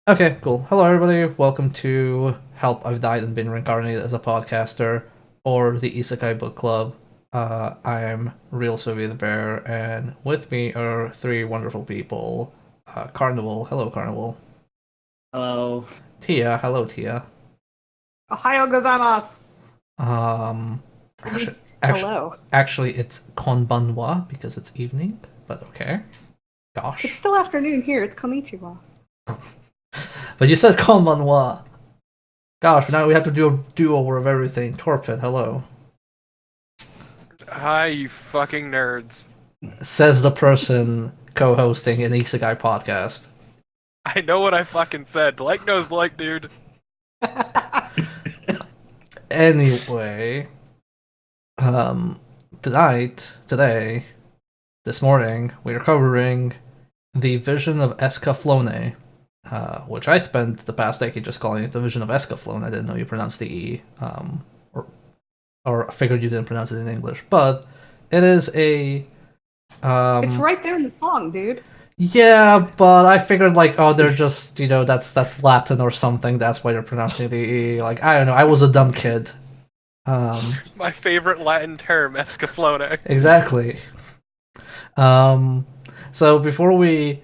Okay, cool. Hello, everybody. Welcome to Help I've Died and Been Reincarnated as a Podcaster, or the Isekai Book Club. I am Real Sylvia the Bear, and with me are three wonderful people. Carnival. Hello, Carnival. Hello. Tia. Hello, Tia. Ohio gozaimasu. Um, It actually, means actually, hello. actually, it's konbanwa because it's evening, but okay. It's Gosh. still afternoon here. It's konnichiwa. But you said konbanwa. Gosh, now we have to do a do-over of everything. Torpid, hello. Hi, you fucking nerds. Says the person co-hosting an Isekai podcast. I know what I fucking said. Like knows like, dude. Anyway, um, today, this morning, we are covering the Vision of Escaflowne, which I spent the past decade just calling it the Vision of Escaflowne. I didn't know you pronounced the E, or I figured you didn't pronounce it in English, but it is a It's right there in the song, dude. Yeah, but I figured like, oh, they're just that's Latin or something. That's why they're pronouncing the E. Like I don't know. I was a dumb kid. Um, My favorite Latin term, Escaflowne. exactly. Um, so before we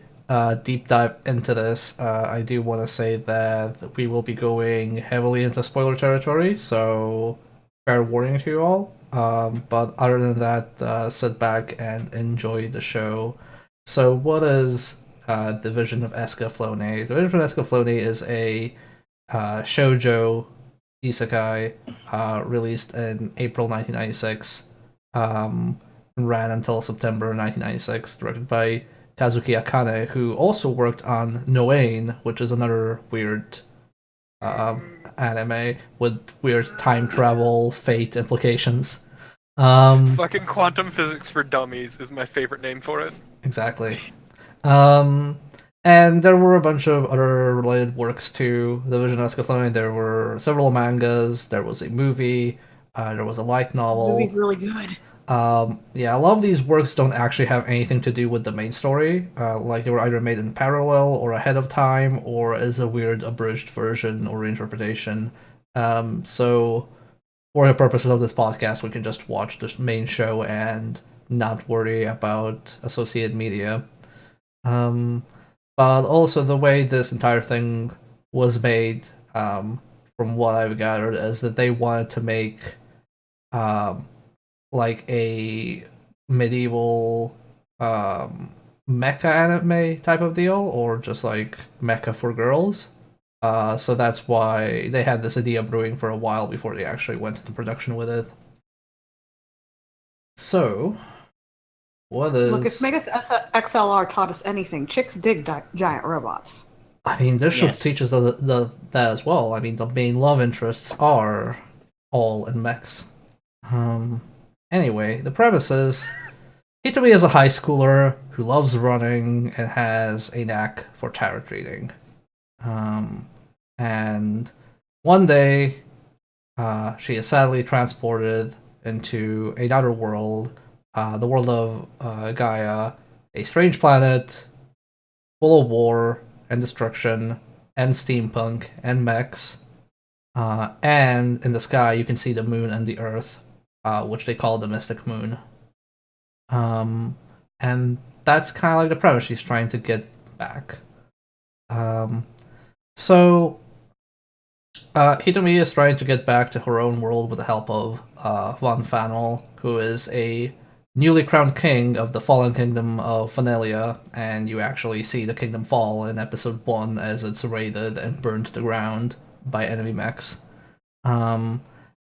deep dive into this, I do want to say that we will be going heavily into spoiler territory. So fair warning to you all. But other than that, sit back and enjoy the show. So, what is the Vision of Escaflowne? The Vision of Escaflowne is a shoujo isekai released in April 1996, and ran until September 1996, directed by Kazuki Akane, who also worked on Noain, which is another weird anime with weird time travel, fate implications. Fucking quantum physics for dummies is my favorite name for it. Exactly. Um, and there were a bunch of other related works to the Vision of Escaflowne. There were several mangas. There was a movie. There was a light The novel. movie's really good. Yeah, a lot of these works don't actually have anything to do with the main story. Like they were either made in parallel or ahead of time, or as a weird abridged version or reinterpretation. So, for the purposes of this podcast, we can just watch the main show and not worry about associated media. Um, but also the way this entire thing was made, from what I've gathered, is that they wanted to make um, like a medieval mecha anime type of deal, or just like mecha for girls. So that's why they had this idea brewing for a while before they actually went into production with it. So, what Look, if is Megas XLR taught us anything, chicks dig giant robots. I mean, this show Yes. teaches that as well. I mean, the main love interests are all in mechs. Um, anyway, the premise is Hitomi is a high schooler who loves running and has a knack for tarot reading. Um, and one day, she is sadly transported into another world, the world of Gaia, a strange planet full of war and destruction and steampunk and mechs. And in the sky, you can see the moon and the earth, which they call the Mystic Moon. Um, and that's kind of like the premise she's trying to get back. Um, so, Hitomi is trying to get back to her own world with the help of Vaughn, who is a newly crowned king of the fallen kingdom of Vanelia, and you actually see the kingdom fall in episode 1 as it's raided and burned to the ground by enemy mechs. Um,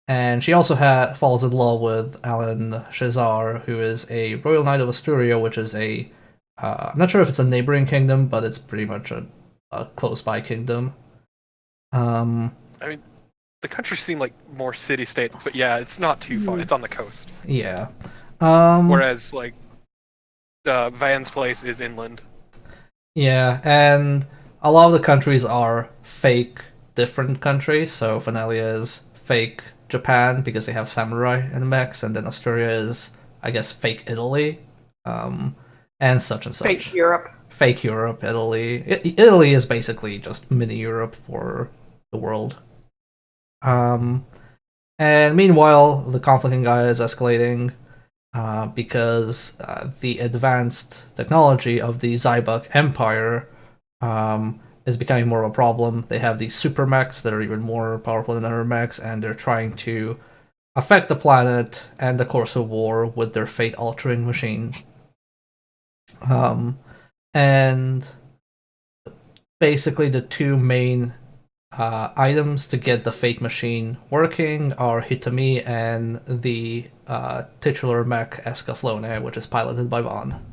and she also falls in love with Alan Shazar, who is a royal knight of Asturia, which is I'm not sure if it's a neighboring kingdom, but it's pretty much a close by kingdom. Um, I mean, the countries seem like more city states, but yeah, it's not too far. It's on the coast. yeah. Um, Whereas, like, Van's place is inland. yeah, and a lot of the countries are fake different countries. So Finalia is fake Japan because they have samurai and mechs, and then Asturia is, I guess, fake Italy, um, and Fake such. Europe. fake Europe, Italy. Italy is basically just mini Europe for the world. Um, and meanwhile, the conflict in Gaia is escalating because the advanced technology of the Zybuk Empire is becoming more of a problem. They have these super mechs that are even more powerful than other mechs, and they're trying to affect the planet and the course of war with their fate-altering machine. And basically, the two main items to get the fate machine working are Hitami and the titular mech Escaflowne, which is piloted by Vaughn.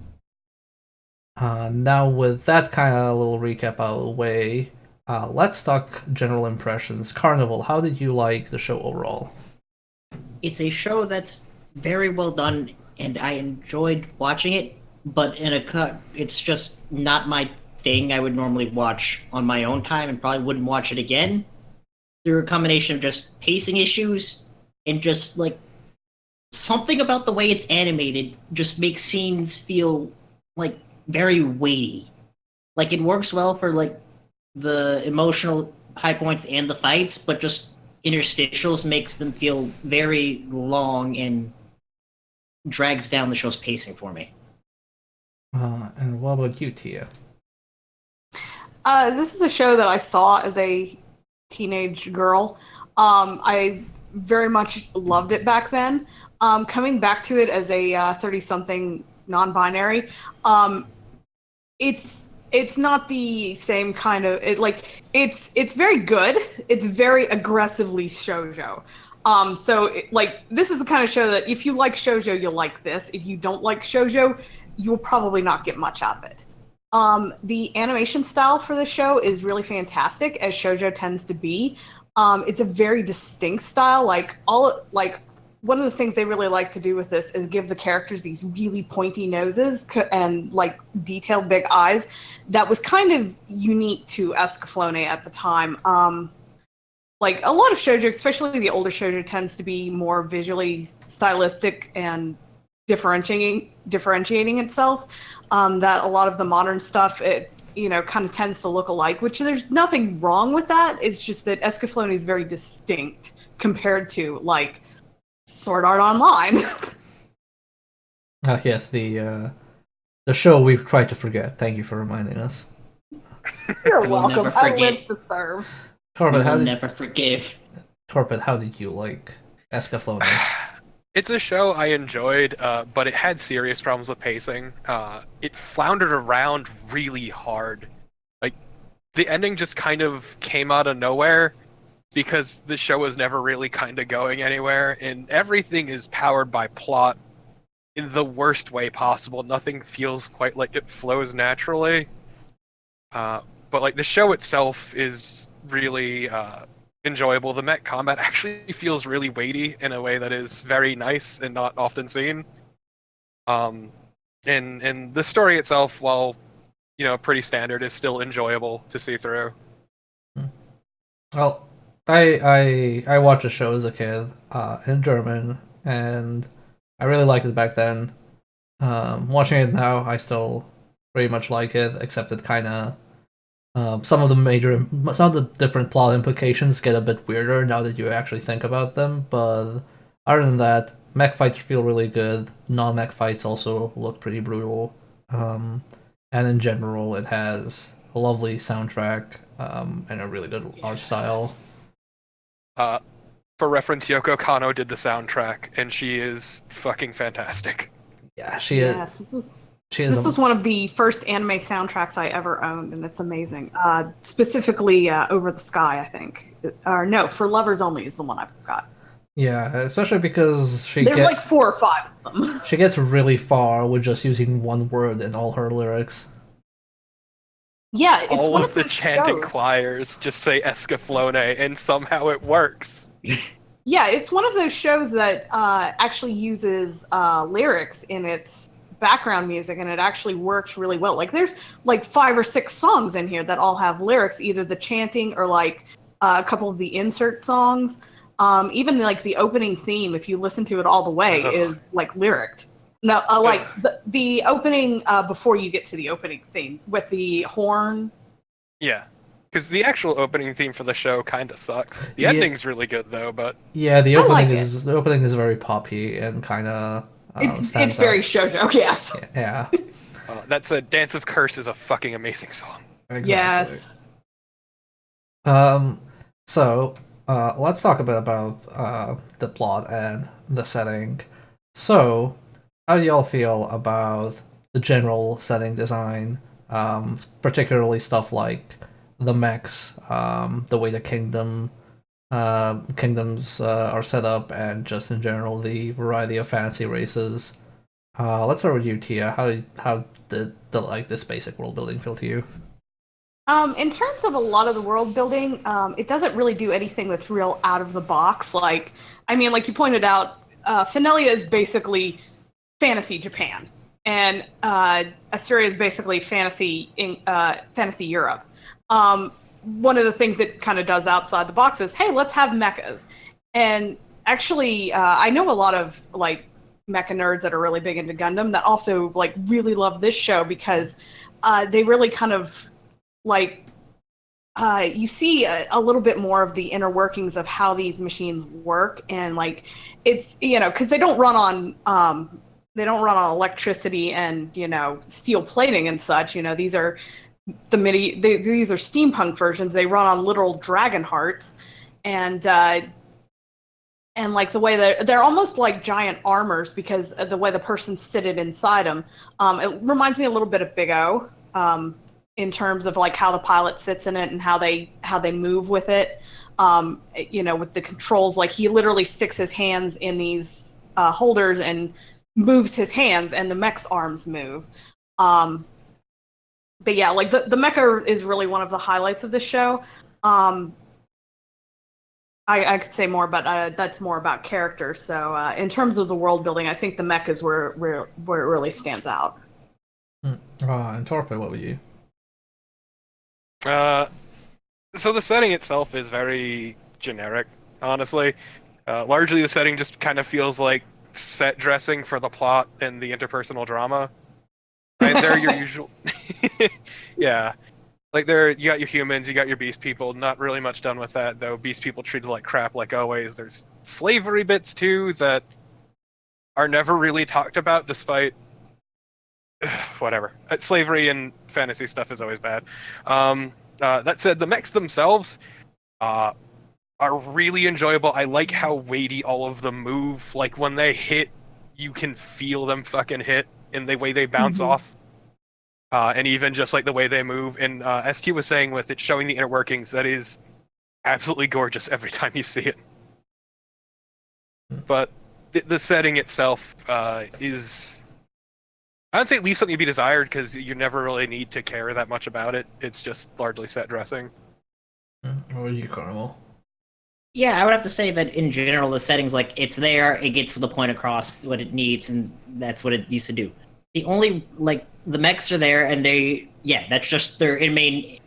Now, with that kind of little recap out of the way, let's talk general impressions. Carnival, how did you like the show overall? It's a show that's very well done, and I enjoyed watching it. But it's just not my thing. I would normally watch on my own time, and probably wouldn't watch it again. Through a combination of just pacing issues and just like something about the way it's animated just makes scenes feel like very weighty. Like it works well for like the emotional high points and the fights, but just interstitials makes them feel very long and drags down the show's pacing for me. And what about you, Tia? This is a show that I saw as a teenage girl. I very much loved it back then. Coming back to it as a 30-something non-binary, it's not the same kind of it's very good. It's very aggressively shoujo. This is the kind of show that if you like shoujo, you'll like this. If you don't like shoujo, you'll probably not get much out of it. The animation style for the show is really fantastic, as shoujo tends to be. It's a very distinct style. One of the things they really like to do with this is give the characters these really pointy noses and like detailed big eyes. That was kind of unique to Escaflowne at the time. Like a lot of shoujo, especially the older shoujo, tends to be more visually stylistic and differentiating itself. That a lot of the modern stuff, it kind of tends to look alike, which there's nothing wrong with that. It's just that Escaflowne is very distinct compared to like Sword Art Online. Yes, the show we've tried to forget. Thank you for reminding us. You're will welcome. never I forget. live to serve. Torpid, how did Never forgive. Torpid, how did you like Escaflowne? It's a show I enjoyed, but it had serious problems with pacing. It floundered around really hard. Like, the ending just kind of came out of nowhere because the show was never really kind of going anywhere, and everything is powered by plot in the worst way possible. Nothing feels quite like it flows naturally. But like the show itself is really enjoyable. The mech combat actually feels really weighty in a way that is very nice and not often seen. And the story itself, while pretty standard, is still enjoyable to see through. Well, I watched the show as a kid in German, and I really liked it back then. Watching it now, I still pretty much like it, except it kind of some of the different plot implications get a bit weirder now that you actually think about them. But other than that, mech fights feel really good. Non-mech fights also look pretty brutal. And in general, it has a lovely soundtrack and a really good art style. For reference, Yoko Kanno did the soundtrack, and she is fucking fantastic. Yeah, she is. Yes, this was one of the first anime soundtracks I ever owned, and it's amazing. Specifically, Over the Sky, I think. Or no, For Lovers Only is the one I forgot. Yeah, especially because there's like 4 or 5 of them. She gets really far with just using one word in all her lyrics. Yeah, it's all one of the those chanting shows. choirs just say Escaflowne, and somehow it works. Yeah, it's one of those shows that actually uses lyrics in its background music, and it actually works really well. Like there's like 5 or 6 songs in here that all have lyrics, either the chanting or like a couple of the insert songs. Even like the opening theme, if you listen to it all the way, is like lyricked. No, like the opening before you get to the opening theme with the horn. Yeah, because the actual opening theme for the show kind of sucks. The Yeah. ending's really good though, but Yeah, I like it. the opening is very poppy and kind of It's stands very out. shoujo, yes. Yeah, that's a Dance of Curse is a fucking amazing song. exactly. Yes. Um, so let's talk a bit about the plot and the setting. So, how do y'all feel about the general setting design, particularly stuff like the mechs, the way the kingdoms are set up, and just in general the variety of fantasy races? Let's start with you, Tia. How did this basic world building feel to you? In terms of a lot of the world building, it doesn't really do anything that's real out of the box. Like, I mean, like you pointed out, Fenelia is basically fantasy Japan, and Asteria is basically fantasy Europe. One of the things it kind of does outside the box is, hey, let's have mechas. And actually, I know a lot of like mecha nerds that are really big into Gundam that also like really love this show because they really kind of like you see a little bit more of the inner workings of how these machines work, and like it's because they don't run on electricity and steel plating and such. These are these are steampunk versions. They run on literal dragon hearts, and like the way they're almost like giant armors because of the way the person's seated inside them. It reminds me a little bit of Big O. In terms of like how the pilot sits in it and how they move with it, with the controls, like he literally sticks his hands in these holders and moves his hands, and the mech's arms move. But yeah, like the mecha is really one of the highlights of the show. I could say more, but that's more about characters. So in terms of the world building, I think the mech is where it really stands out. And Torpe, what were you? So the setting itself is very generic, honestly. Largely the setting just kind of feels like set dressing for the plot and the interpersonal drama. Right, they're your usual... Yeah. Like, you got your humans, you got your beast people, not really much done with that, though. Beast people treated like crap like always. There's slavery bits, too, that are never really talked about, despite... whatever. Slavery and fantasy stuff is always bad. That said, the mechs themselves are really enjoyable. I like how weighty all of them move. Like, when they hit, you can feel them fucking hit in the way they bounce off. And even just like the way they move. And ST was saying with it showing the inner workings, that is absolutely gorgeous every time you see it. But the setting itself is... I would say leave something to be desired, because you never really need to care that much about it. It's just largely set dressing. What are you, Carnival? Yeah, I would have to say that in general, the setting's like, it's there, it gets the point across what it needs, and that's what it needs to do. The only, like, the mechs are there, and that's just their main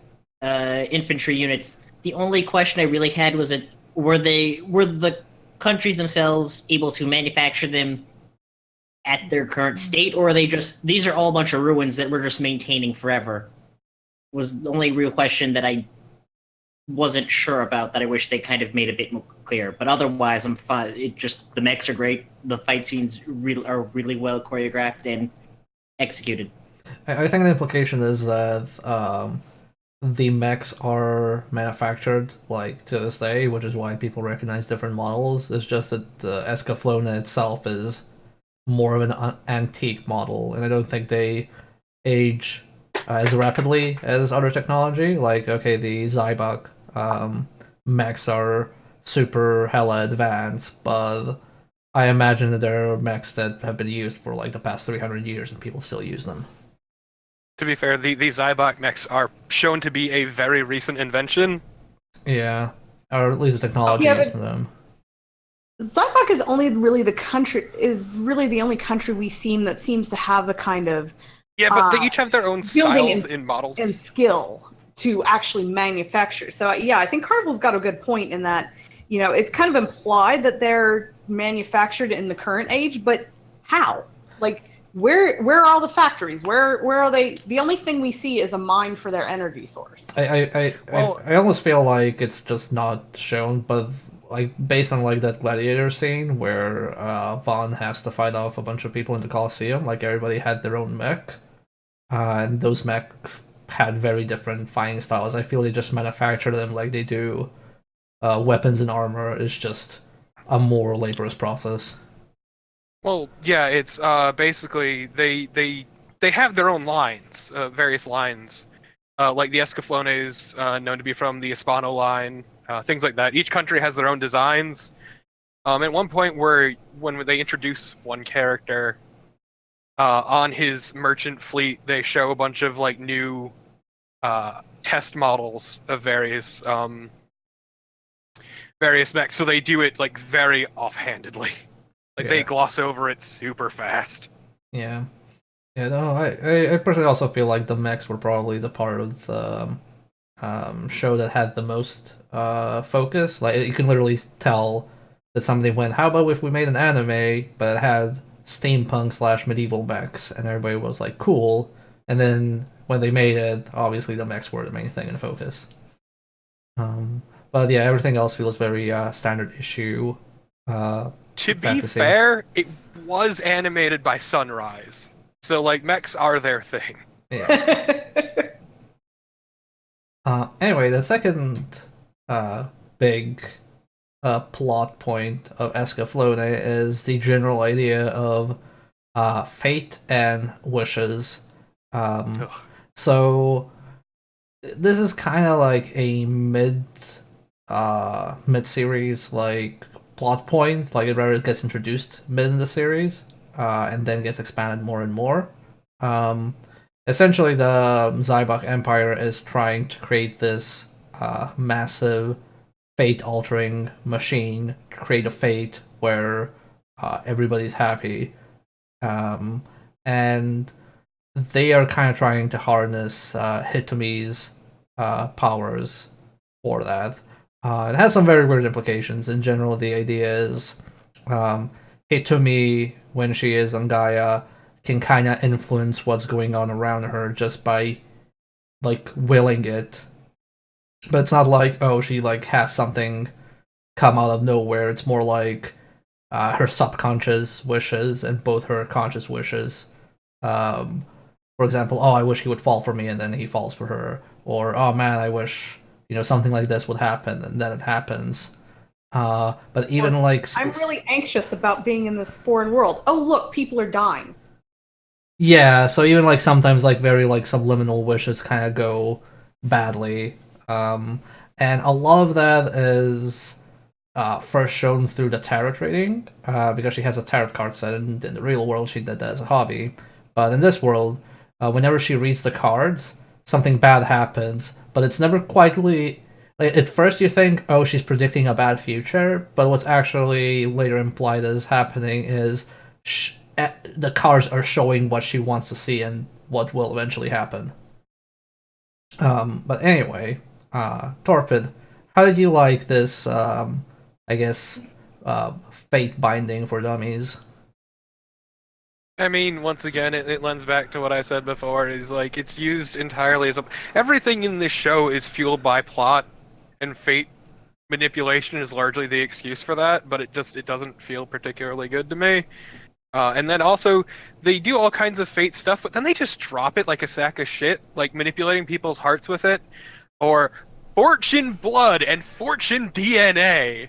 infantry units. The only question I really had was were the countries themselves able to manufacture them at their current state, or are they just, these are all a bunch of ruins that we're just maintaining forever? Was the only real question that I wasn't sure about, that I wish they kind of made a bit more clear. But otherwise, I'm fine. The mechs are great. The fight scenes are really well choreographed and executed. I think the implication is that the mechs are manufactured like to this day, which is why people recognize different models. It's just that Escaflowne itself is more of an antique model, and I don't think they age as rapidly as other technology. Like, okay, the Zybok mechs are super hella advanced, but I imagine that there are mechs that have been used for like the past 300 years and people still use them. To be fair, the Zybok mechs are shown to be a very recent invention. Yeah, or at least the technology used in them. Zybok is really the only country we've seen that seems to have the kind of but they each have their own styles in models and skill to actually manufacture. So yeah, I think Carnival's got a good point in that. It's kind of implied that they're manufactured in the current age, but how? Like, where are all the factories? Where are they? The only thing we see is a mine for their energy source. Well- I almost feel like it's just not shown, but like based on like that gladiator scene where Vaughn has to fight off a bunch of people in the Colosseum, like everybody had their own mech, and those mechs had very different fighting styles. I feel they just manufacture them like they do weapons and armor. Is just a more laborious process. Well, yeah, it's basically they have their own lines, various lines. Like the Escaflowne is known to be from the Hispano line, things like that. Each country has their own designs. At one point, where when they introduce one character on his merchant fleet, they show a bunch of like new test models of various mechs. So they do it like very offhandedly. Like they Yeah. gloss over it super fast. Yeah. Yeah, no, I personally also feel like the mechs were probably the part of the show that had the most focus. Like you can literally tell that somebody went, "How about if we made an anime but it had steampunk slash medieval mechs?" And everybody was like, "Cool." And then when they made it, obviously the mechs were the main thing in focus. But yeah, everything else feels very standard issue. To be Fantasy. fair, it was animated by Sunrise. So like mechs are their thing. Yeah. Anyway, the second big plot point of Escaflowne is the general idea of fate and wishes. Um, Ugh. so this is kind of like a mid series like plot point. Like it rather gets introduced mid in the series, and then gets expanded more and more. Um, Essentially, the Zybok Empire is trying to create this massive fate-altering machine to create a fate where everybody's happy, um, and they are kind of trying to harness Hitomi's powers for that. It has some very weird implications. In general, the idea is um, Hitomi, when she is on Gaia, can kind of influence what's going on around her just by like willing it. But it's not like, oh, she like has something come out of nowhere. It's more like her subconscious wishes and both her conscious wishes. Um, for example, oh, I wish he would fall for me, and then he falls for her. Or, oh man, I wish something like this would happen, and then it happens. But even like, I'm really anxious about being in this foreign world. Oh, look, people are dying. yeah, so even like sometimes like very like subliminal wishes kind of go badly, and a lot of that is first shown through the tarot reading, because she has a tarot card set, and in the real world she did that as a hobby. But in this world, whenever she reads the cards, something bad happens, but it's never quite really. Like, at first, you think, oh, she's predicting a bad future, but what's actually later implied as happening is the cards are showing what she wants to see and what will eventually happen. But anyway, Torpid, how did you like this? I guess fate binding for dummies. I mean, once again, it lends back to what I said before. Is like it's used entirely as a. Everything in this show is fueled by plot, and fate manipulation is largely the excuse for that. But it doesn't feel particularly good to me. And then also, they do all kinds of fate stuff, but then they just drop it like a sack of shit, like manipulating people's hearts with it, or fortune blood and fortune DNA,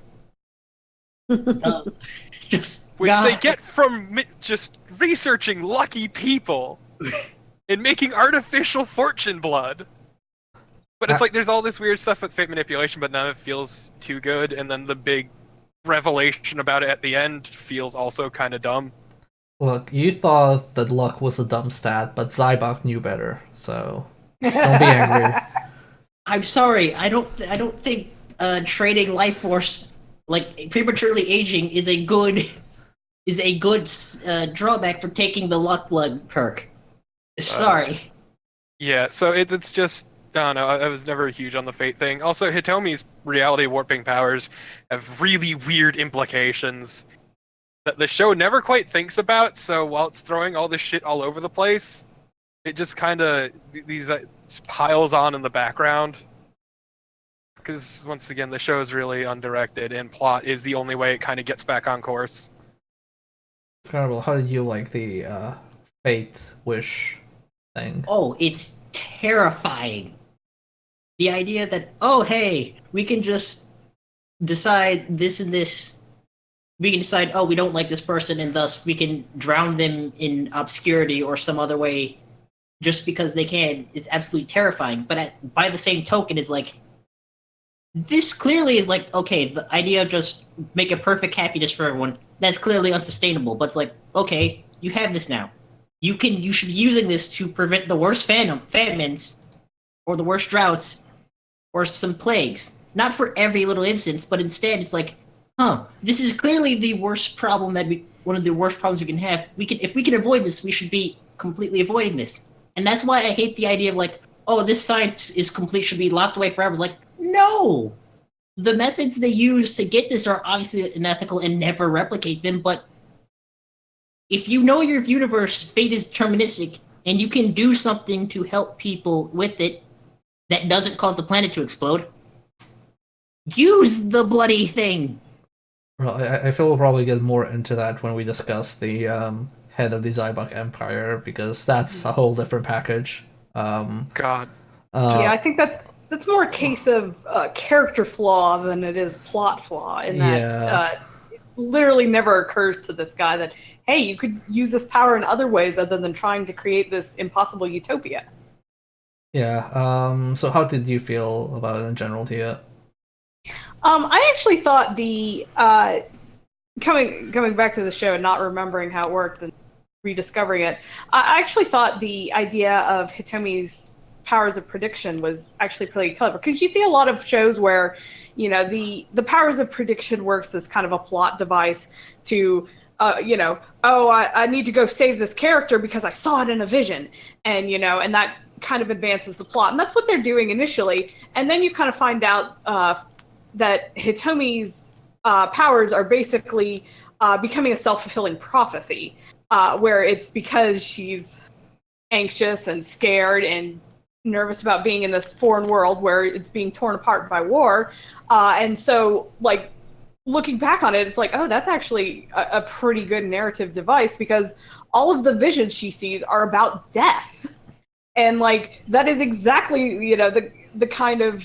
Just which God. they get from just researching lucky people and making artificial fortune blood. But it's like there's all this weird stuff with fate manipulation, but none of it feels too good, and then the big revelation about it at the end feels also kind of dumb. Look, you thought that luck was a dumb stat, but Zybok knew better, so don't be angry. I'm sorry. I don't think trading life force, like prematurely aging, is a good drawback for taking the luck blood perk. Sorry. Yeah, so it's just I don't know. I was never huge on the fate thing. Also, Hitomi's reality warping powers have really weird implications. that the show never quite thinks about. So while it's throwing all this shit all over the place, it just kind of these piles on in the background. Because once again, the show is really undirected, and plot is the only way it kind of gets back on course. Terrible. How did you like the fate wish thing? Oh, it's terrifying. The idea that, oh, hey, we can just decide this and this. We can decide, oh, we don't like this person, and thus we can drown them in obscurity or some other way just because they can, is absolutely terrifying. But by the same token, is like, this clearly is like, okay, the idea of just make a perfect happiness for everyone, that's clearly unsustainable. But it's like, okay, you have this now. You should be using this to prevent the worst famines, or the worst droughts, or some plagues. Not for every little instance, but instead it's like, this is clearly the worst problem one of the worst problems we can have. If we can avoid this, we should be completely avoiding this. And that's why I hate the idea of like, oh, this science is complete, should be locked away forever. It's like, no! The methods they use to get this are obviously unethical and never replicate them, but if you know your universe, fate is deterministic, and you can do something to help people with it that doesn't cause the planet to explode, use the bloody thing! Well, I feel we'll probably get more into that when we discuss the head of the Zybok Empire, because that's a whole different package. God. Yeah, I think that's more a case of character flaw than it is plot flaw. In that, it literally never occurs to this guy that, hey, you could use this power in other ways other than trying to create this impossible utopia. Yeah. So how did you feel about it in general, Tia? I actually thought the coming back to the show and not remembering how it worked and rediscovering it, I actually thought the idea of Hitomi's powers of prediction was actually pretty clever, because you see a lot of shows where, the powers of prediction works as kind of a plot device to, I need to go save this character because I saw it in a vision, and and that kind of advances the plot, and that's what they're doing initially, and then you kind of find out that Hitomi's powers are basically becoming a self-fulfilling prophecy, where it's because she's anxious and scared and nervous about being in this foreign world where it's being torn apart by war. And so, like, looking back on it, it's like, oh, that's actually a pretty good narrative device, because all of the visions she sees are about death. And, like, that is exactly, the kind of,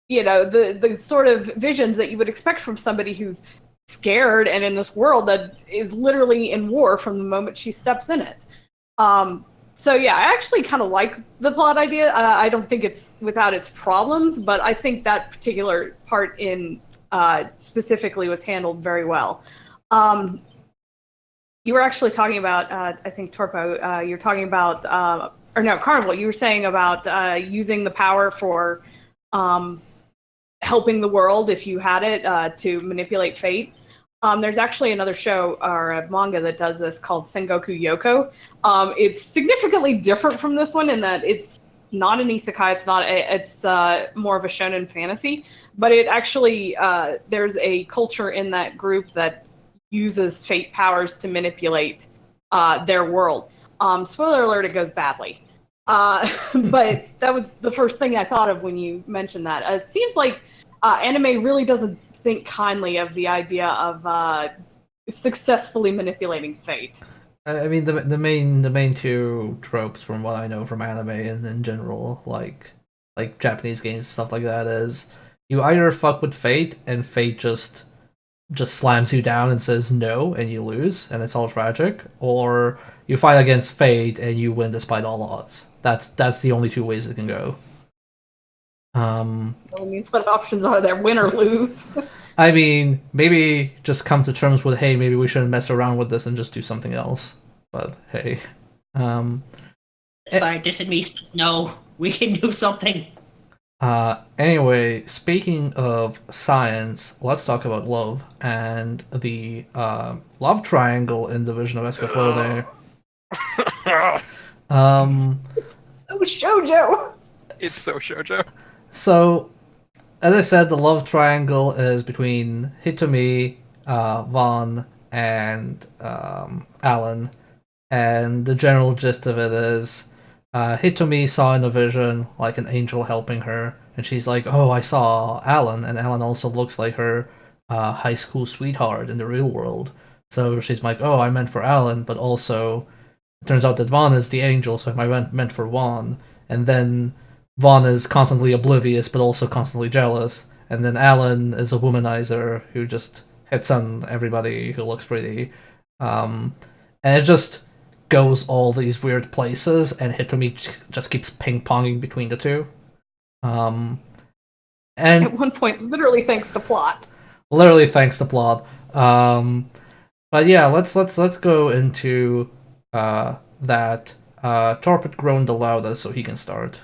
the sort of visions that you would expect from somebody who's scared and in this world that is literally in war from the moment she steps in it. So yeah, I actually kind of like the plot idea. I don't think it's without its problems, but I think that particular part in specifically was handled very well. You were actually talking about, I think Torpo, you're talking about, or no, Carnival, you were saying about using the power for helping the world if you had it to manipulate fate. There's actually another show or a manga that does this called Sengoku Yoko. It's significantly different from this one in that it's not an isekai. It's more of a shonen fantasy. But it actually there's a culture in that group that uses fate powers to manipulate their world. Spoiler alert: it goes badly. But that was the first thing I thought of when you mentioned that. It seems like anime really doesn't think kindly of the idea of successfully manipulating fate. I mean, the main two tropes from what I know from anime and in general, like Japanese games, stuff like that, is you either fuck with fate and fate just slams you down and says no and you lose and it's all tragic, or you fight against fate and you win despite all odds. That's the only two ways it can go. I mean, what options are there? Win or lose? I mean, maybe just come to terms with, hey, maybe we shouldn't mess around with this and just do something else. But hey, scientist in me says no. We can do something. Anyway, speaking of science, let's talk about love and the love triangle in the Vision of Escaflowne. Oh, shoujo! It's so shoujo. So, as I said, the love triangle is between Hitomi, Vaughn, and Alan. And the general gist of it is Hitomi saw in a vision like an angel helping her, and she's like, "Oh, I saw Alan," and Alan also looks like her high school sweetheart in the real world. So she's like, "Oh, I meant for Alan, but also it turns out that Vaughn is the angel, so I meant for Vaughn." And then Vaughn is constantly oblivious, but also constantly jealous. And then Alan is a womanizer who just hits on everybody who looks pretty. And it just goes all these weird places, and Hitomi just keeps ping ponging between the two. Um, and At one point, literally thanks to plot. literally thanks to plot. But yeah, let's go into that. Torpid groaned the loudest, so he can start.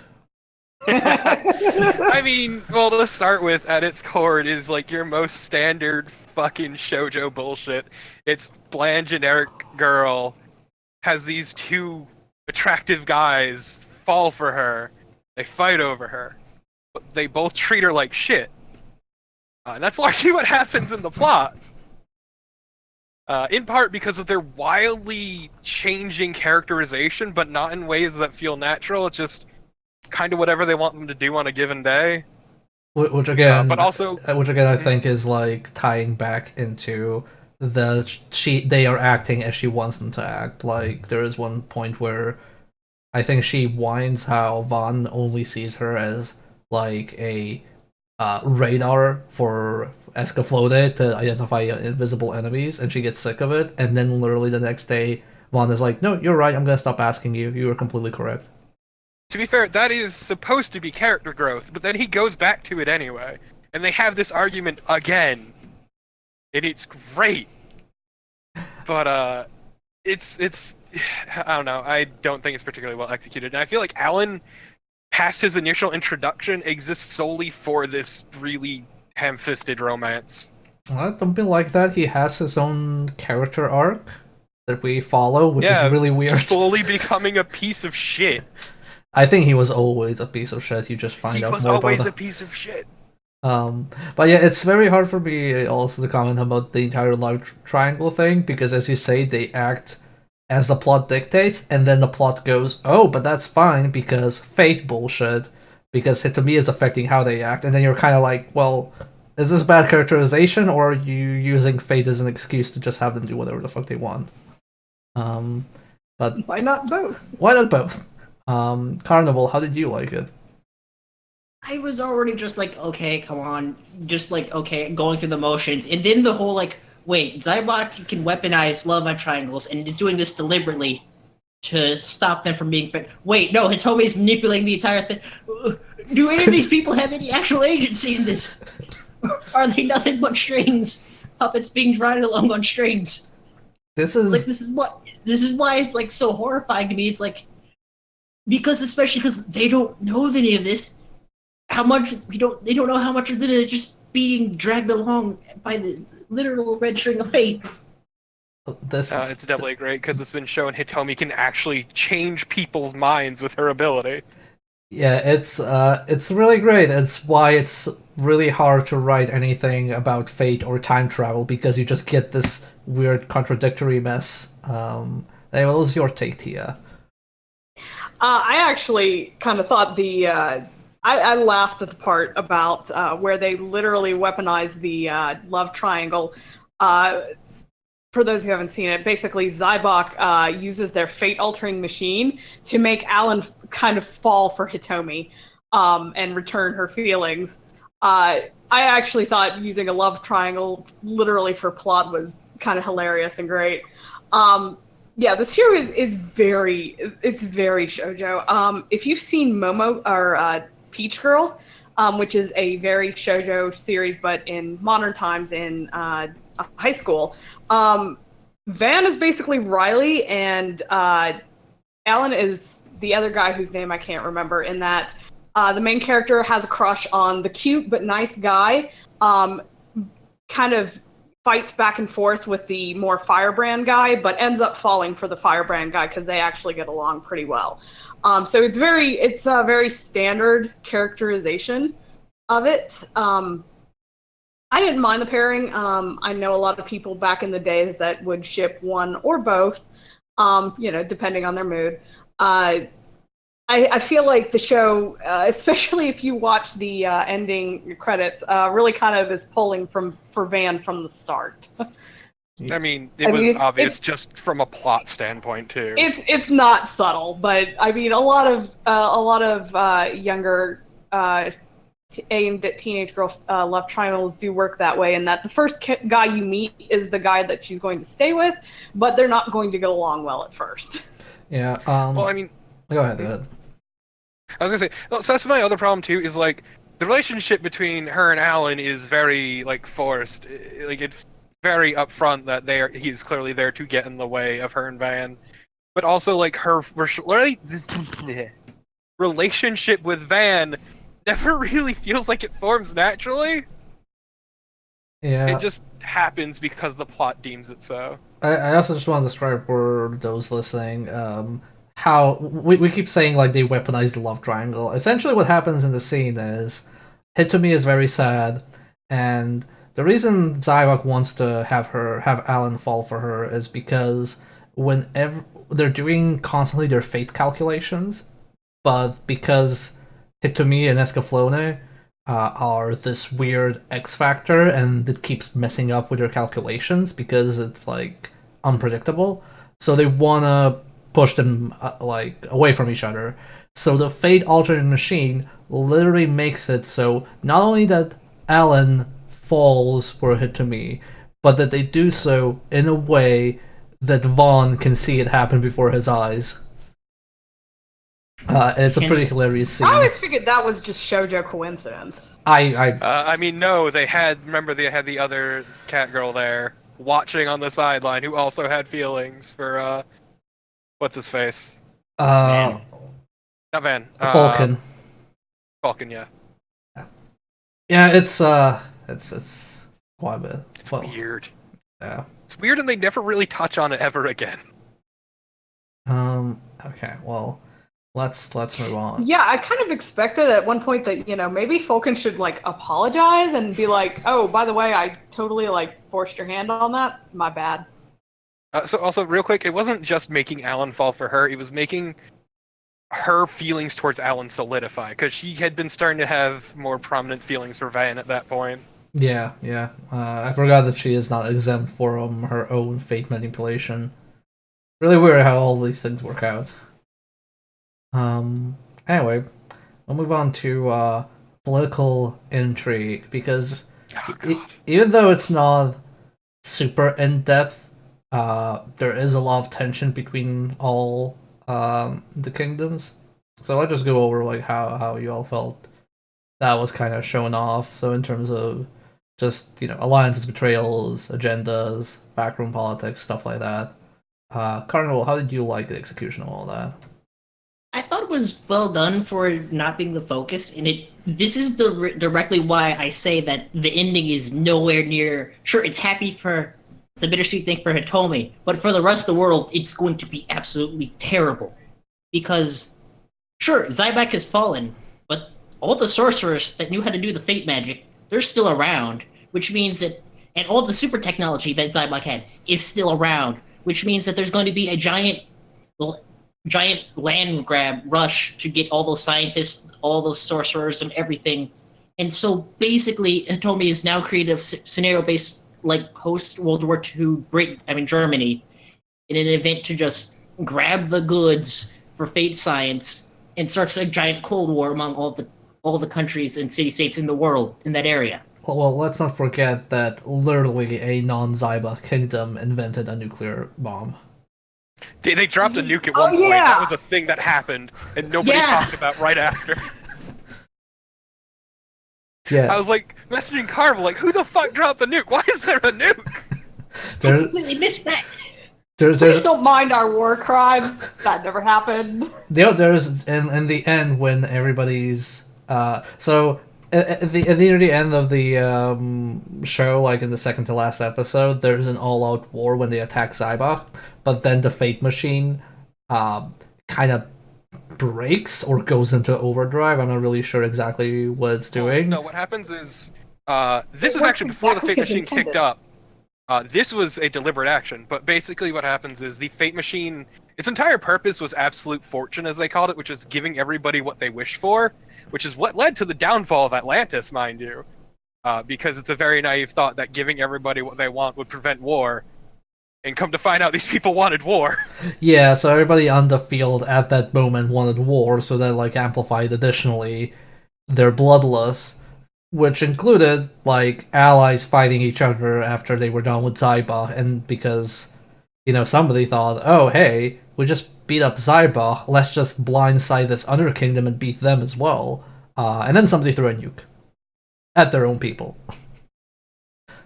I mean, well, to start with, at its core, it is like your most standard fucking shoujo bullshit. It's bland, generic girl has these two attractive guys fall for her. They fight over her, but they both treat her like shit. And that's largely what happens in the plot. In part because of their wildly changing characterization, but not in ways that feel natural. It's just kind of whatever they want them to do on a given day. Which again, I Mhm. think is like tying back into they are acting as she wants them to act. Like there is one point where I think she whines how Vaughn only sees her as like a radar for Escaflowne to identify invisible enemies, and she gets sick of it. And then literally the next day, Vaughn is like, "No, you're right. I'm gonna stop asking you. You were completely correct." To be fair, that is supposed to be character growth, but then he goes back to it anyway. And they have this argument again. And it's great. But it's I don't know. I don't think it's particularly well executed. And I feel like Alan, past his initial introduction, exists solely for this really ham-fisted romance. Don't be like that. He has his own character arc that we follow, which is really weird. Slowly becoming a piece of shit. I think he was always a piece of shit. You just find He out was more always about a piece of shit. But yeah, it's very hard for me also to comment about the entire love triangle thing because, as you say, they act as the plot dictates, and then the plot goes, "Oh, but that's fine because fate bullshit." Because Hitomi is affecting how they act, and then you're kind of like, "Well, is this bad characterization, or are you using fate as an excuse to just have them do whatever the fuck they want?" Um, but Why not both? why not both? Carnival, how did you like it? I was already just like, okay, come on, just like, okay, going through the motions, and then the whole like, wait, Zybok can weaponize love triangles, and is doing this deliberately to stop them from being fit. Wait, no, Hitomi's manipulating the entire thing. Do any of these people have any actual agency in this? Are they nothing but strings? Puppets being drawn along on strings. This is Like this is why it's like so horrifying to me. It's like especially because they don't know any of this. They don't know how much of it is just being dragged along by the literal red string of fate. It's doubly great because it's been shown Hitomi can actually change people's minds with her ability. Yeah, it's really great. It's why it's really hard to write anything about fate or time travel because you just get this weird contradictory mess. What was your take, Tia? I actually kind of thought I laughed at the part about where they literally weaponized the love triangle. For those who haven't seen it, basically Zybok uses their fate-altering machine to make Alan kind of fall for Hitomi and return her feelings. I actually thought using a love triangle literally for plot was kind of hilarious and great. Yeah, this show is very shoujo. If you've seen Momo or Peach Girl, which is a very shoujo series, but in modern times in high school, Van is basically Riley, and Alan is the other guy whose name I can't remember. In that, the main character has a crush on the cute but nice guy. Kind of fights back and forth with the more firebrand guy, but ends up falling for the firebrand guy because they actually get along pretty well. So it's a very standard characterization of it. I didn't mind the pairing. I know a lot of people back in the days that would ship one or both, depending on their mood. I feel like the show, especially if you watch the ending credits, really kind of is pulling for Van from the start. I mean, it was obvious just from a plot standpoint too. It's not subtle, but I mean, a lot of younger aimed at teenage girl love triangles do work that way, and that the first guy you meet is the guy that she's going to stay with, but they're not going to get along well at first. Yeah. Well, I mean, go ahead. I was gonna say, well, so that's my other problem too. Is like the relationship between her and Alan is very like forced. Like it's very upfront that he's clearly there to get in the way of her and Van, but also like her relationship with Van never really feels like it forms naturally. Yeah. It just happens because the plot deems it so. I also just want to describe for those listening how we keep saying like they weaponize the love triangle. Essentially, what happens in the scene is Hitomi is very sad, and the reason Zybok wants to have Alan fall for her is because whenever they're doing constantly their fate calculations, but because Hitomi and Escaflowne are this weird X factor, and it keeps messing up with their calculations because it's like unpredictable. So they wanna push them like away from each other. So the fate altering machine literally makes it so not only that Alan falls for Hitomi, but that they do so in a way that Vaughn can see it happen before his eyes. And it's a pretty hilarious scene. I always figured that was just shoujo coincidence. I mean, no, they had the other cat girl there watching on the sideline who also had feelings for what's his face? Van. Not Van. Falcon. Falcon, yeah. Yeah, it's quite a bit. It's weird. Yeah. It's weird, and they never really touch on it ever again. Okay. Well, let's move on. Yeah, I kind of expected at one point that maybe Falcon should like apologize and be like, "Oh, by the way, I totally like forced your hand on that. My bad." So also, real quick, it wasn't just making Alan fall for her; it was making her feelings towards Alan solidify, because she had been starting to have more prominent feelings for Van at that point. Yeah. I forgot that she is not exempt from her own fate manipulation. Really weird how all these things work out. Anyway, we'll move on to political intrigue, because even though it's not super in-depth, there is a lot of tension between all the kingdoms. So I'll just go over like how you all felt that was kind of shown off. So in terms of just alliances, betrayals, agendas, backroom politics, stuff like that. Carnival, how did you like the execution of all that? I thought it was well done for not being the focus, and this is directly why I say that the ending is nowhere near. Sure, it's happy for the bittersweet thing for Hitomi, but for the rest of the world, it's going to be absolutely terrible. Because, sure, Zybok has fallen, but all the sorcerers that knew how to do the fate magic, they're still around, which means that, and all the super technology that Zybok had is still around, which means that there's going to be a giant land grab rush to get all those scientists, all those sorcerers, and everything. And so basically, Hitomi is now creating a scenario-based, like, post-World War II Germany, in an event to just grab the goods for fate science and starts a giant Cold War among all the countries and city-states in the world in that area. Well, let's not forget that literally a non-Zyba kingdom invented a nuclear bomb. They dropped a nuke at one point. Yeah. That was a thing that happened, and nobody talked about right after. Yeah. I was like messaging Carvel, like, who the fuck dropped the nuke? Why is there a nuke? I completely missed that. Please don't mind our war crimes. That never happened. There's in the end when everybody's so at the near the end of the show, like in the second to last episode, there's an all-out war when they attack Zybok, but then the fate machine kind of breaks or goes into overdrive. I'm not really sure exactly what it's doing. No, what happens is This was What's actually before the exactly Fate Machine intended? kicked up. This was a deliberate action, but basically what happens is the Fate Machine, its entire purpose was absolute fortune, as they called it, which is giving everybody what they wish for, which is what led to the downfall of Atlantis, mind you. Because it's a very naive thought that giving everybody what they want would prevent war, and come to find out these people wanted war. Yeah, so everybody on the field at that moment wanted war, so that like amplified additionally their bloodlust, which included like allies fighting each other after they were done with Zaiba, and because somebody thought, oh hey, we just beat up Zaiba, let's just blindside this other kingdom and beat them as well, and then somebody threw a nuke at their own people.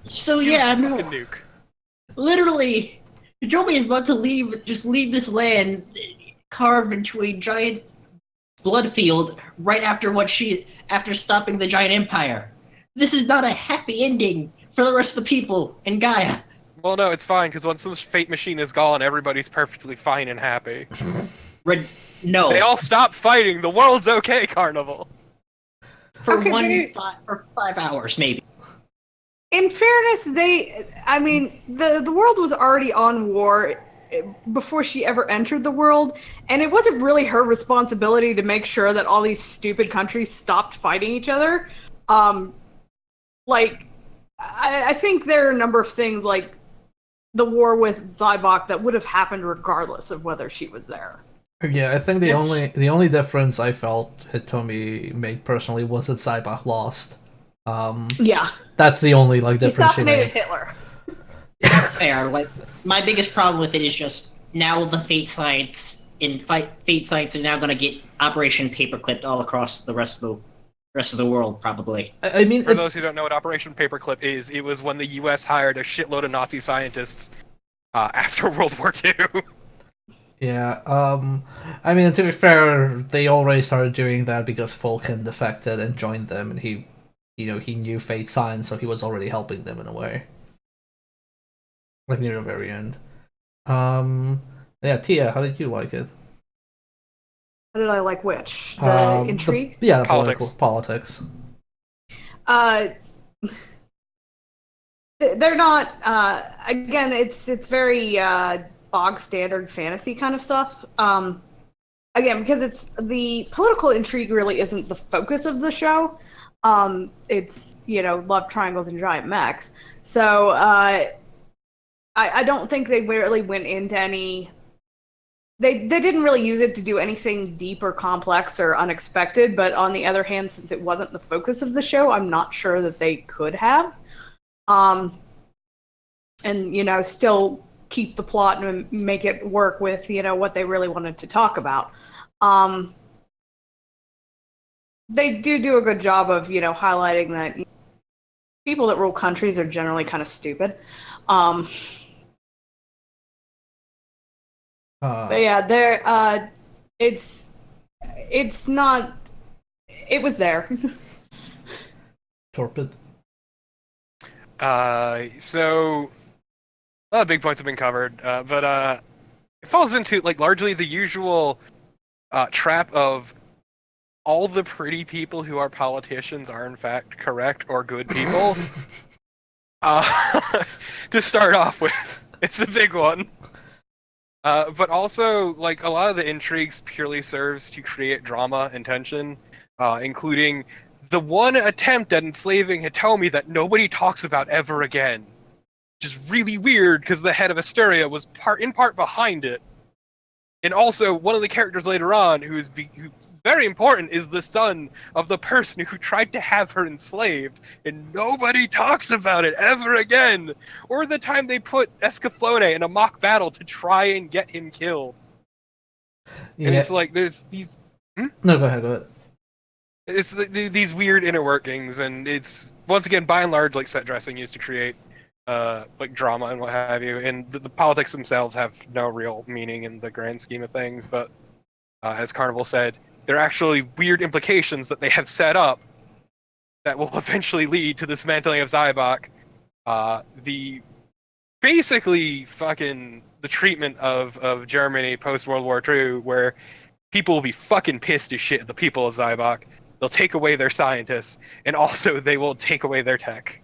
So Huge yeah, no, fucking nuke. literally, Hiromi is about to leave this land carved into a giant blood field right after stopping the giant empire. This is not a happy ending for the rest of the people in Gaia. Well, no, it's fine, because once the Fate Machine is gone, everybody's perfectly fine and happy. No. They all stop fighting, the world's okay, Carnival! For Okay, for 5 hours, maybe. In fairness, the world was already on war before she ever entered the world, and it wasn't really her responsibility to make sure that all these stupid countries stopped fighting each other. I think there are a number of things like the war with Zybok that would have happened regardless of whether she was there. Yeah, I think the only difference I felt Hitomi made personally was that Zaibach lost. Yeah, That's the only like he difference she assassinated made. Hitler. Fair. Like, my biggest problem with it is just now the Fate Science are now going to get Operation Paperclip all across the rest of the world, probably. I mean, For those who don't know what Operation Paperclip is, it was when the US hired a shitload of Nazi scientists after World War II. yeah. I mean, to be fair, they already started doing that because Fulkin defected and joined them, and he knew Fate Science, so he was already helping them in a way. Like near the very end. Yeah, Tia, how did you like it? How did I like which? The Intrigue? The Politics. politics. They're not. Again, it's very bog standard fantasy kind of stuff. Again, because it's the political intrigue really isn't the focus of the show. It's love triangles and giant mechs. So I don't think they really went into any. They didn't really use it to do anything deep or complex or unexpected. But on the other hand, since it wasn't the focus of the show, I'm not sure that they could have. And still keep the plot and make it work with what they really wanted to talk about. They do a good job of highlighting that people that rule countries are generally kind of stupid. But yeah, they're it's not. It was there. Torpid. So a lot of big points have been covered, but it falls into like largely the usual trap of all the pretty people who are politicians are in fact correct or good people. To start off with, it's a big one. But also, like, a lot of the intrigues purely serves to create drama and tension, including the one attempt at enslaving Hitomi that nobody talks about ever again. Which is really weird, because the head of Asteria was in part behind it. And also, one of the characters later on, who's very important, is the son of the person who tried to have her enslaved, and nobody talks about it ever again! Or the time they put Escaflowne in a mock battle to try and get him killed. Yeah. And it's like, there's these... No, go ahead. It's these weird inner workings, and it's, once again, by and large, like set dressing used to create like drama and what have you, and the politics themselves have no real meaning in the grand scheme of things, but as Carnival said, there are actually weird implications that they have set up that will eventually lead to the dismantling of Zybok. Basically fucking the treatment of Germany post World War II, where people will be fucking pissed as shit at the people of Zybok. they'll take away their scientists, and also they will take away their tech.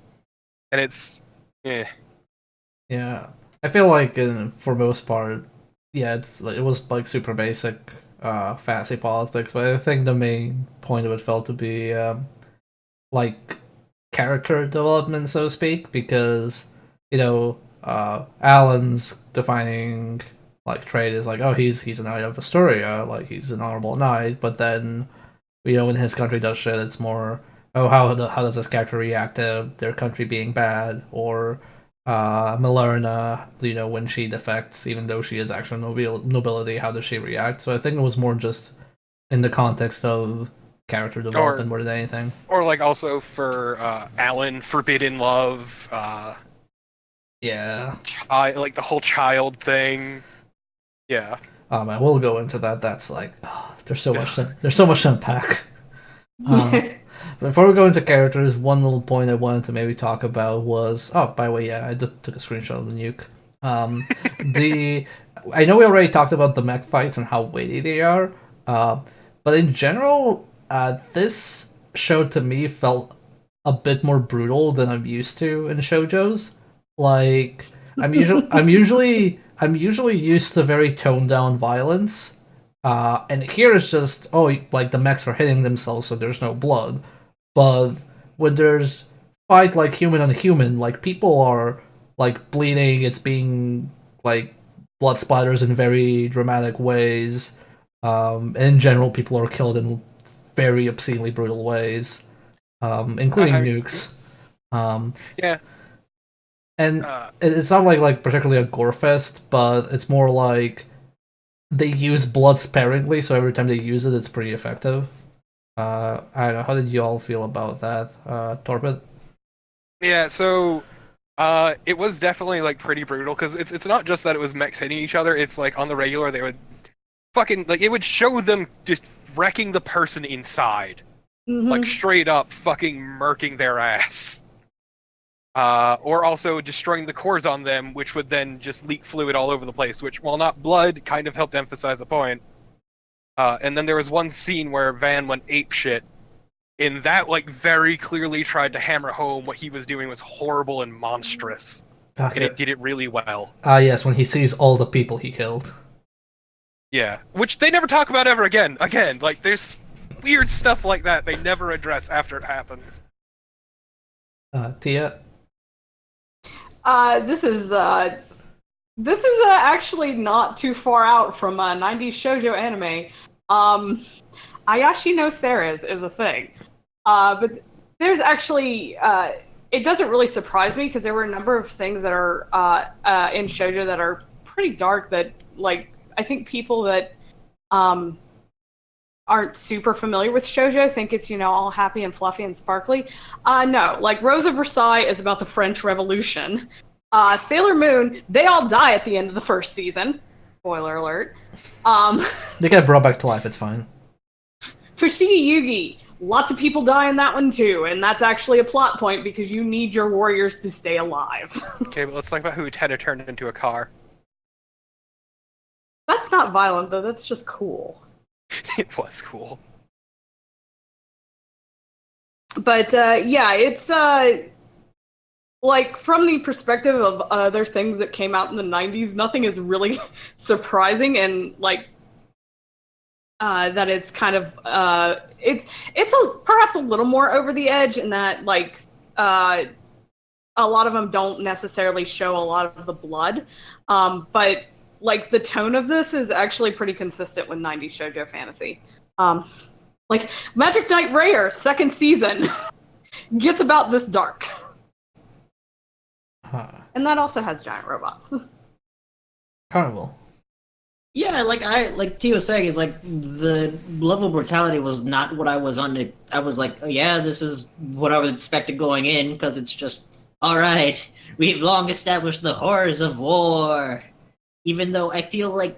And it's, Yeah, I feel like for most part, yeah, it was like super basic fantasy politics, but I think the main point of it felt to be like character development, so to speak, because Alan's defining like trait is like, oh, he's a knight of Astoria, like he's an honorable knight, but then when his country does shit, it's more, oh, how does this character react to their country being bad, or Malerna, when she defects, even though she is actual nobility, how does she react? So I think it was more just in the context of character development more than anything. Or like also for Alan, forbidden love, Yeah. like the whole child thing. Yeah. Oh man, we'll go into that. That's like, there's so much. There's so much to unpack. Before we go into characters, one little point I wanted to maybe talk about was, oh, by the way, yeah, I just took a screenshot of the nuke. I know we already talked about the mech fights and how weighty they are, but in general, this show to me felt a bit more brutal than I'm used to in shoujos. Like, I'm usually used to very toned down violence, and here it's just, oh, like the mechs are hitting themselves, so there's no blood. But when there's fight like human on human, like people are like bleeding, it's being like blood splatters in very dramatic ways. And in general, people are killed in very obscenely brutal ways, including nukes. Yeah. And it's not like particularly a gore fest, but it's more like they use blood sparingly, so every time they use it, it's pretty effective. I don't know. How did you all feel about that, Torpid? Yeah. So, it was definitely like pretty brutal because it's not just that it was mechs hitting each other. It's like on the regular they would fucking like it would show them just wrecking the person inside, like straight up fucking murking their ass. Or also destroying the cores on them, which would then just leak fluid all over the place, which, while not blood, kind of helped emphasize a point. And then there was one scene where Van went apeshit, and that, like, very clearly tried to hammer home what he was doing was horrible and monstrous. Okay. And it did it really well. Yes, when he sees all the people he killed. Yeah, which they never talk about ever again. Again, like, there's weird stuff like that they never address after it happens. Tia? This is actually not too far out from 90s shoujo anime. Ayashi no Seres is a thing. But there's actually it doesn't really surprise me because there were a number of things that are in shoujo that are pretty dark that, like, I think people that aren't super familiar with shoujo think it's, all happy and fluffy and sparkly. No, like Rose of Versailles is about the French Revolution. Sailor Moon, they all die at the end of the first season. Spoiler alert. They get brought back to life, it's fine. Fushigi Yugi, lots of people die in that one too, and that's actually a plot point because you need your warriors to stay alive. Okay, but let's talk about who Tedda turned into a car. That's not violent, though, that's just cool. It was cool. But, yeah, it's, like, from the perspective of other things that came out in the 90s, nothing is really surprising, and, like, that it's kind of, it's perhaps a little more over the edge in that, like, a lot of them don't necessarily show a lot of the blood, but, like, the tone of this is actually pretty consistent with 90s shoujo fantasy. Like, Magic Knight Rare, second season, gets about this dark. And that also has giant robots. Carnival. Yeah, like Tio was saying, is like the level of brutality was not what I was on it. I was like, oh yeah, this is what I was expecting going in, because it's just, alright, we've long established the horrors of war. Even though I feel like,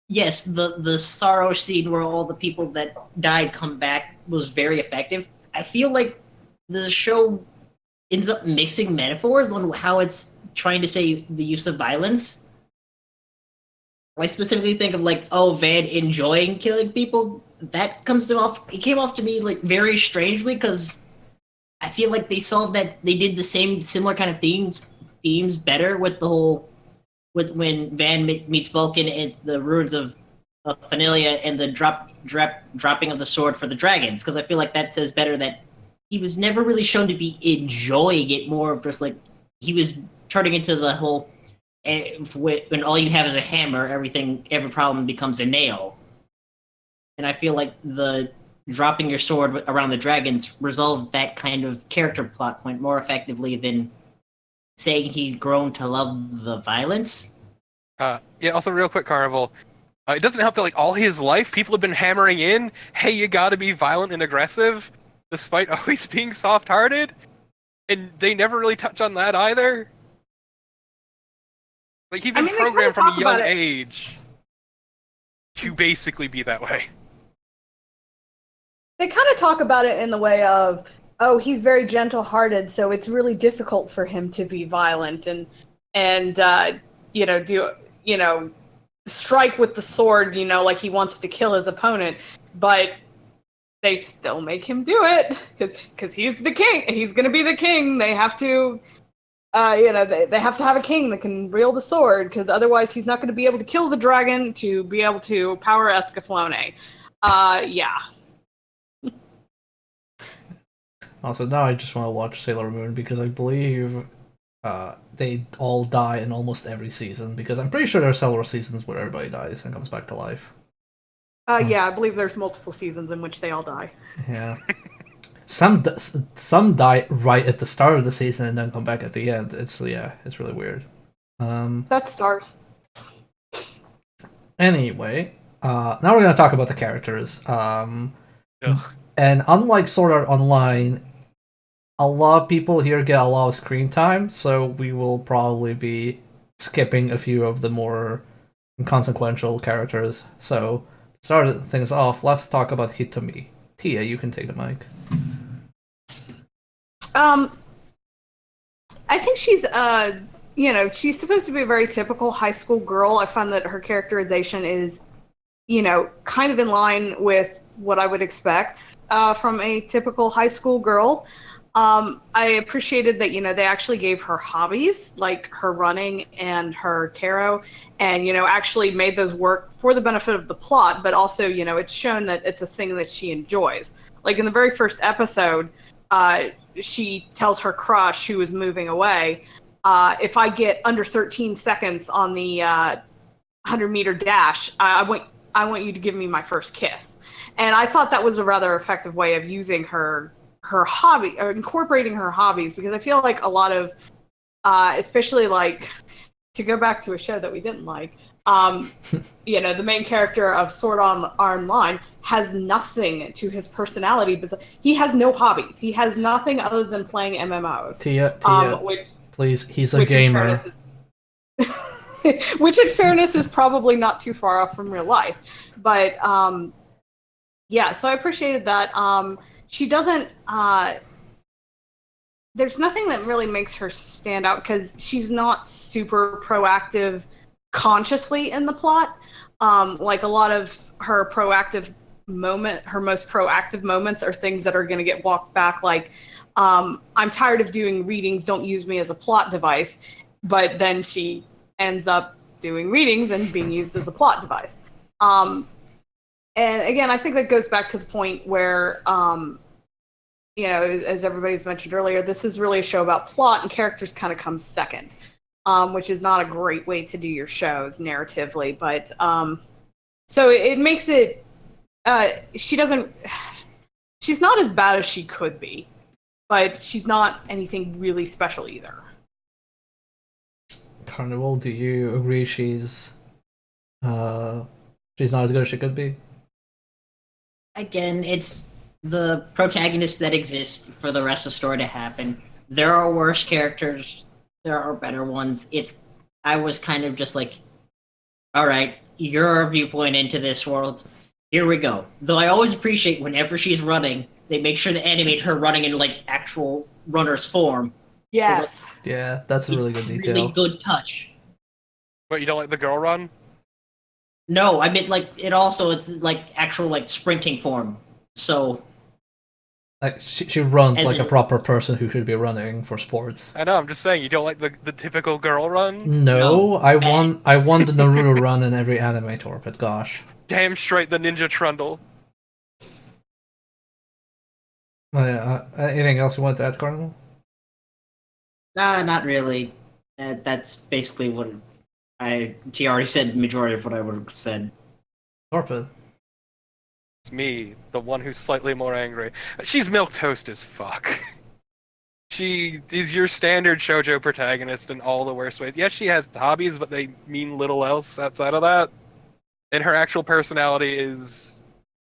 yes, the sorrow scene where all the people that died come back was very effective. I feel like the show ends up mixing metaphors on how it's trying to say the use of violence. I specifically think of, like, oh, Van enjoying killing people that it came off to me like very strangely because I feel like they did the similar kind of themes better with the whole with when Van meets Vulcan and the ruins of Fanilia and the dropping of the sword for the dragons, because I feel like that says better that he was never really shown to be enjoying it, more of just like he was turning into the whole when all you have is a hammer, every problem becomes a nail. And I feel like the dropping your sword around the dragons resolved that kind of character plot point more effectively than saying he's grown to love the violence. Yeah, also real quick, Carnival. It doesn't help that like all his life people have been hammering in, hey, you gotta be violent and aggressive, despite always being soft-hearted, and they never really touch on that either. Like he'd been programmed from a young age to basically be that way. They kind of talk about it in the way of, oh, he's very gentle-hearted, so it's really difficult for him to be violent and strike with the sword, like he wants to kill his opponent, but they still make him do it because he's the king. He's going to be the king. They have to, they have to have a king that can wield the sword, because otherwise he's not going to be able to kill the dragon to be able to power Escaflowne. Yeah. Also, now I just want to watch Sailor Moon because I believe they all die in almost every season, because I'm pretty sure there are several seasons where everybody dies and comes back to life. Yeah, I believe there's multiple seasons in which they all die. Yeah. Some die right at the start of the season and then come back at the end. It's really weird. That's stars. Anyway, now we're gonna talk about the characters. And unlike Sword Art Online, a lot of people here get a lot of screen time, so we will probably be skipping a few of the more inconsequential characters. So, to start things off, let's talk about Hitomi. Tia, you can take the mic. I think she's she's supposed to be a very typical high school girl. I find that her characterization is, kind of in line with what I would expect from a typical high school girl. I appreciated that, they actually gave her hobbies, like her running and her tarot, and, actually made those work for the benefit of the plot, but also, it's shown that it's a thing that she enjoys. Like in the very first episode, she tells her crush, who is moving away, if I get under 13 seconds on the 100-meter dash, I want you to give me my first kiss. And I thought that was a rather effective way of using her hobby, or incorporating her hobbies, because I feel like a lot of, especially like, to go back to a show that we didn't like, the main character of Sword Art Online has nothing to his personality, but he has no hobbies. He has nothing other than playing MMOs. Tia, please, he's a gamer. Which, in fairness, is probably not too far off from real life. But, yeah, so I appreciated that. She doesn't... there's nothing that really makes her stand out, because she's not super proactive consciously in the plot. Like, a lot of her most proactive moments are things that are going to get walked back, like, I'm tired of doing readings, don't use me as a plot device. But then she ends up doing readings and being used as a plot device. And again, I think that goes back to the point where, as everybody's mentioned earlier, this is really a show about plot, and characters kind of come second, which is not a great way to do your shows narratively. But so it makes it, she's not as bad as she could be, but she's not anything really special either. Carnival, do you agree she's not as good as she could be? Again, it's the protagonist that exists for the rest of the story to happen. There are worse characters. There are better ones. I was kind of just like, all right, your viewpoint into this world. Here we go. Though I always appreciate whenever she's running, they make sure to animate her running in like actual runner's form. Yes. Yeah, that's a really good detail. Really good touch. But you don't like the girl run? No, I mean like it also it's like actual like sprinting form. So Like she runs as like a in proper person who should be running for sports. I know, I'm just saying, you don't like the typical girl run? No, no, I it's bad. want the Naruto run in every anime torpid. Gosh. Damn straight the Ninja Trundle. Anything else you want to add, Cardinal? Nah, not really. That's basically what He already said the majority of what I would have said. Torpid. It's me, the one who's slightly more angry. She's milquetoast as fuck. She is your standard shoujo protagonist in all the worst ways. Yes, she has hobbies, but they mean little else outside of that. And her actual personality is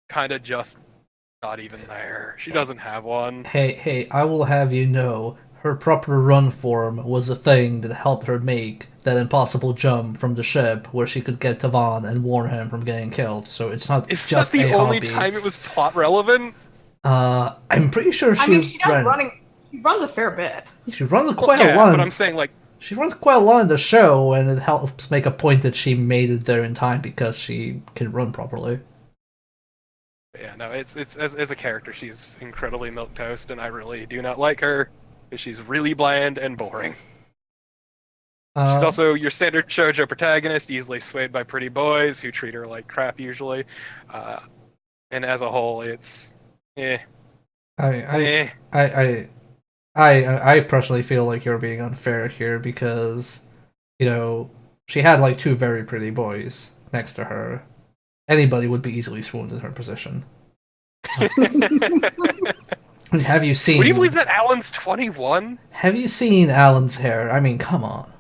kind of just not even there. She doesn't have one. Hey, I will have you know, her proper run form was a thing that helped her make that impossible jump from the ship where she could get to Vaughn and warn him from getting killed. So it's not Is that just the a only hobby. time it was plot relevant? I'm pretty sure I mean, she does running. She runs a fair bit. She runs quite a Yeah, lot. but I'm saying, like, She runs quite a lot in the show, and it helps make a point that she made it there in time because she can run properly. yeah, no, it's as a character, she's incredibly milquetoast, and I really do not like her because she's really bland and boring. She's also your standard shoujo protagonist, easily swayed by pretty boys who treat her like crap usually. And as a whole, it's eh. I, I, I personally feel like you're being unfair here because, she had like two very pretty boys next to her. Anybody would be easily swooned in her position. Have you seen? Would you believe that Alan's 21? Have you seen Alan's hair? I mean, come on.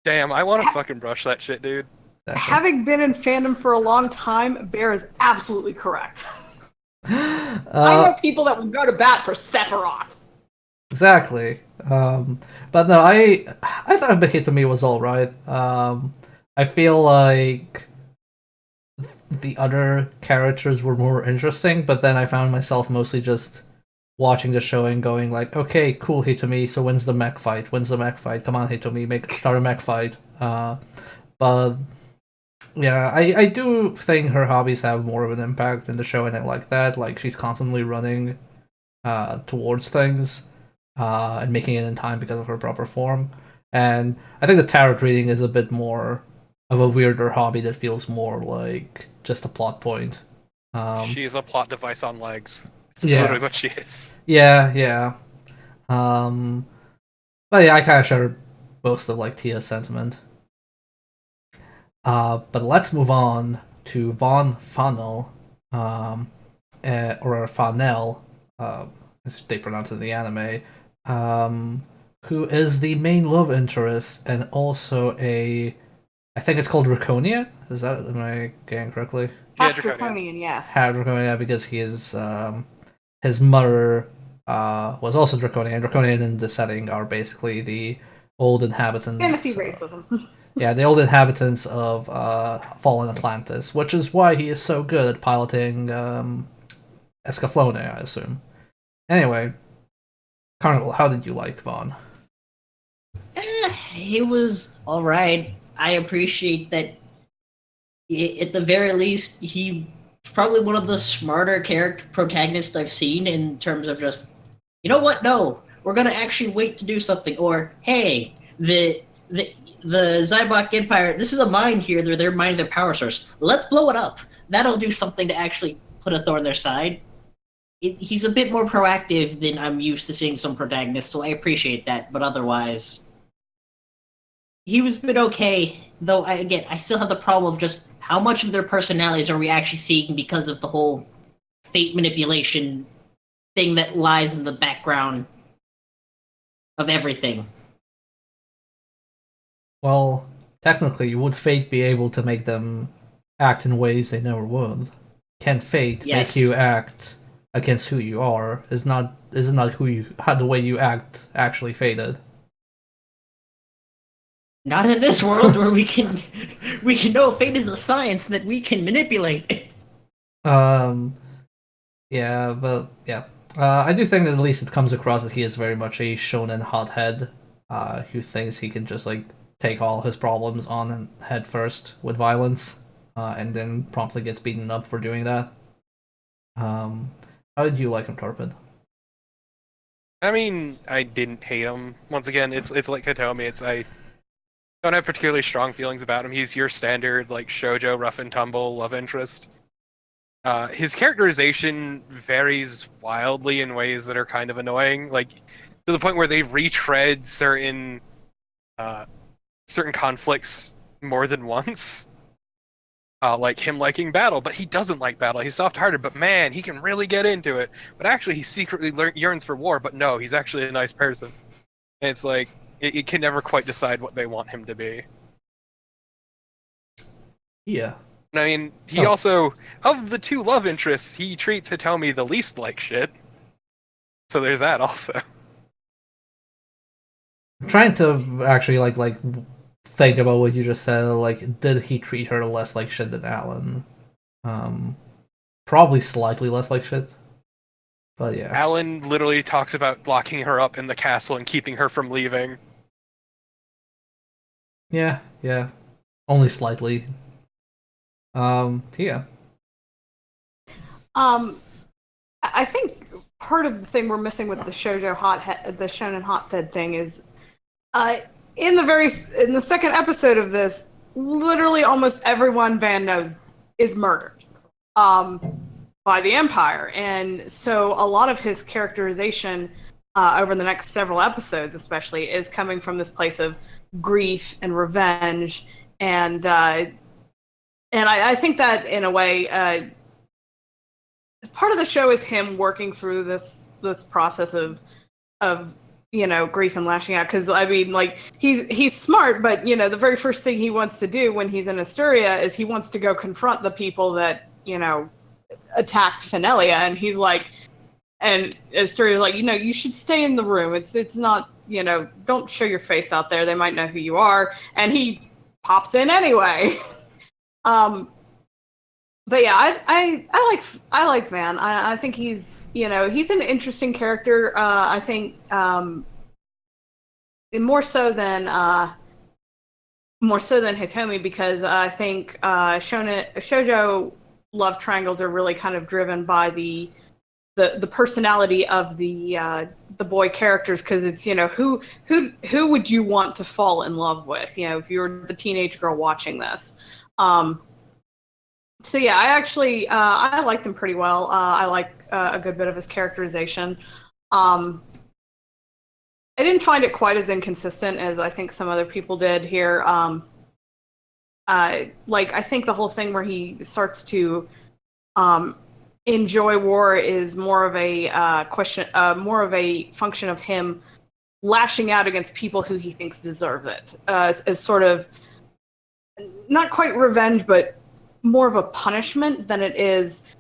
Damn, I want to fucking brush that shit, dude. Having been in fandom for a long time, Bear is absolutely correct. I know people that would go to bat for Sephiroth. Exactly. But no, I thought Hitomi was alright. I feel like the other characters were more interesting, but then I found myself mostly just watching the show and going like, okay, cool, Hitomi, so when's the mech fight? When's the mech fight? Come on, Hitomi, start a mech fight. But yeah, I do think her hobbies have more of an impact in the show, and I like that. Like, she's constantly running towards things and making it in time because of her proper form. And I think the tarot reading is a bit more of a weirder hobby that feels more like just a plot point. She's a plot device on legs. It's Yeah. literally what she is. Yeah. But yeah, I kind of share most of like Tia's sentiment. But let's move on to Vaughn Funnel, or Fanel, as they pronounce it in the anime, who is the main love interest and also I think it's called Draconia. Am I getting correctly? Half Draconian, yes. Half Draconia because he is, his mother was also Draconian. Draconian in the setting are basically the old inhabitants. Fantasy racism. Yeah, the old inhabitants of fallen Atlantis, which is why he is so good at piloting Escaflowne, I assume. Anyway, Carnival, how did you like Vaughn? He was all right. I appreciate that. At the very least, he probably one of the smarter character protagonists I've seen in terms of just, you know what? No, we're gonna actually wait to do something. Or hey, the Zybok Empire. This is a mine here. They're mining their power source. Let's blow it up. That'll do something to actually put a thorn in their side. He's a bit more proactive than I'm used to seeing some protagonists, so I appreciate that. But otherwise, he was been okay. Though I still have the problem of just how much of their personalities are we actually seeing because of the whole fate manipulation thing that lies in the background of everything. Well, technically, would fate be able to make them act in ways they never would? Can fate Yes. make you act against who you are? Is it not how the way you act actually fated? Not in this world where we can know fate is a science that we can manipulate. Yeah, but yeah. I do think that at least it comes across that he is very much a shonen hothead, who thinks he can just like take all his problems on head first with violence. and then promptly gets beaten up for doing that. How did you like him, Torpid? I mean, I didn't hate him. Once again, it's like Hitomi. I don't have particularly strong feelings about him. He's your standard like shoujo rough and tumble love interest. His characterization varies wildly in ways that are kind of annoying, like to the point where they retread certain conflicts more than once. Like him liking battle, but he doesn't like battle. He's soft-hearted, but man, he can really get into it. But actually, he secretly yearns for war. But no, he's actually a nice person. And it's like it can never quite decide what they want him to be. Yeah. I mean, he also, of the two love interests, he treats Hitomi the least like shit. So there's that also. I'm trying to actually like think about what you just said. Like, did he treat her less like shit than Alan? Probably slightly less like shit. But yeah. Alan literally talks about locking her up in the castle and keeping her from leaving. Yeah, yeah. Only slightly. Yeah. I think part of the thing we're missing with the the shonen hothead thing is, in the second episode of this, literally almost everyone Van knows is murdered, by the Empire, and so a lot of his characterization, over the next several episodes, especially, is coming from this place of grief and revenge, and I think that in a way, part of the show is him working through this process of grief and lashing out. Because I mean, like, he's smart, but the very first thing he wants to do when he's in Asturia is he wants to go confront the people that attacked Fenelia, and he's like, and Asturia's like, you should stay in the room. It's not, don't show your face out there. They might know who you are, and he pops in anyway. But yeah, I like Van. I think he's he's an interesting character. I think more so than Hitomi, because I think shoujo love triangles are really kind of driven by the personality of the boy characters, because it's who would you want to fall in love with, if you were the teenage girl watching this. So yeah, I actually I liked him pretty well. I like a good bit of his characterization. I didn't find it quite as inconsistent as I think some other people did here. I think the whole thing where he starts to enjoy war is more of a more of a function of him lashing out against people who he thinks deserve it, as sort of not quite revenge, but more of a punishment than it is,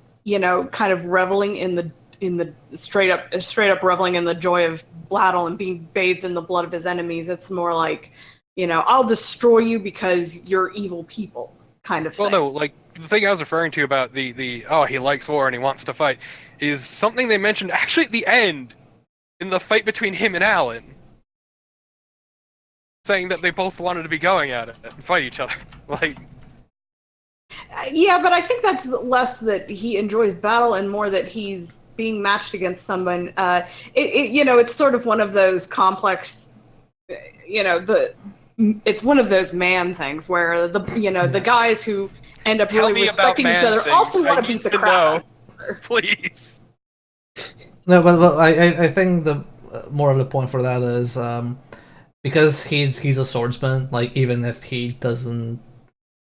kind of reveling in the straight up reveling in the joy of battle and being bathed in the blood of his enemies. It's more like, I'll destroy you because you're evil people kind of thing. Well, no, like the thing I was referring to about the oh, he likes war and he wants to fight is something they mentioned actually at the end in the fight between him and Alan, saying that they both wanted to be going at it and fight each other. Like, yeah, but I think that's less that he enjoys battle and more that he's being matched against someone. It's sort of one of those complex, it's one of those man things where the guys who end up really respecting each other also want to beat the crap. Please. No, but I think the more of the point for that is because he's a swordsman. Like, even if he doesn't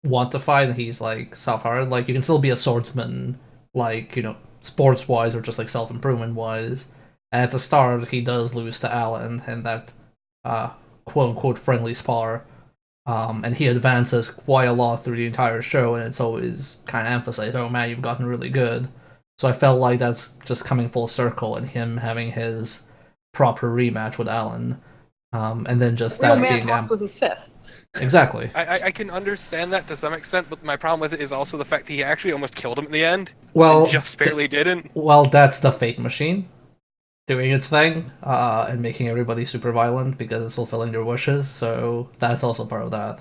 want to fight and he's like soft-hearted, like, you can still be a swordsman, like, sports wise or just like self-improvement wise. And at the start he does lose to Alan in that quote unquote friendly spar, and he advances quite a lot through the entire show, and it's always kind of emphasized, oh man, you've gotten really good. So I felt like that's just coming full circle and him having his proper rematch with Alan. And then just Real that man being talks with his fist. Exactly. I can understand that to some extent, but my problem with it is also the fact that he actually almost killed him at the end. Well, and just barely didn't. Well, that's the fate machine doing its thing, and making everybody super violent because it's fulfilling their wishes. So that's also part of that.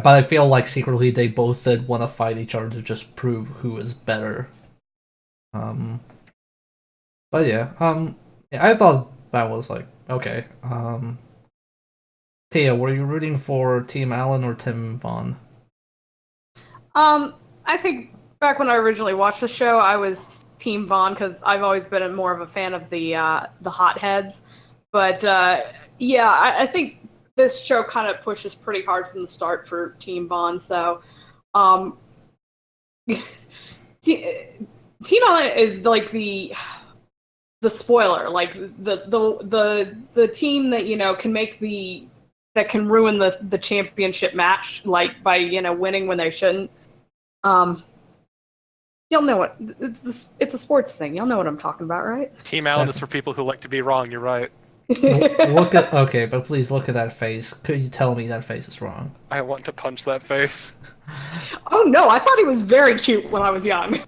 But I feel like secretly they both did want to fight each other to just prove who is better. Um, but yeah, I thought that was like okay. Tia, were you rooting for Team Allen or Tim Vaughn? I think back when I originally watched the show, I was Team Vaughn because I've always been more of a fan of the hotheads. But yeah, I think this show kind of pushes pretty hard from the start for Team Vaughn. So um, Team Allen is like the spoiler, like the team that can make that can ruin the championship match, like by winning when they shouldn't. You'll know what it's a sports thing. You'll know what I'm talking about, right? Team Allen is for people who like to be wrong. You're right. Look at okay, but please look at that face. Could you tell me that face is wrong? I want to punch that face. Oh no, I thought he was very cute when I was young.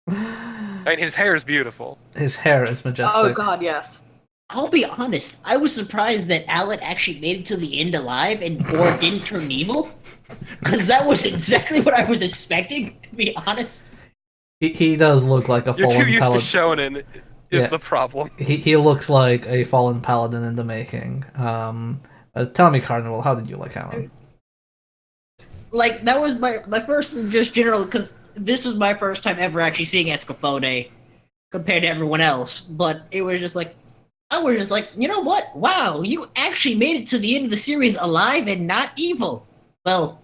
And his hair is beautiful. His hair is majestic. Oh god, yes. I'll be honest, I was surprised that Alan actually made it to the end alive and Gore didn't turn evil. Because that was exactly what I was expecting, to be honest. He does look like a You're fallen too used paladin. to shonen is the problem. He looks like a fallen paladin in the making. Tell me, Carnival, how did you like Alan? Like, that was my first and just general, because this was my first time ever actually seeing Escaflowne compared to everyone else. But it was just like, I was just like, you know what? Wow, you actually made it to the end of the series alive and not evil. Well,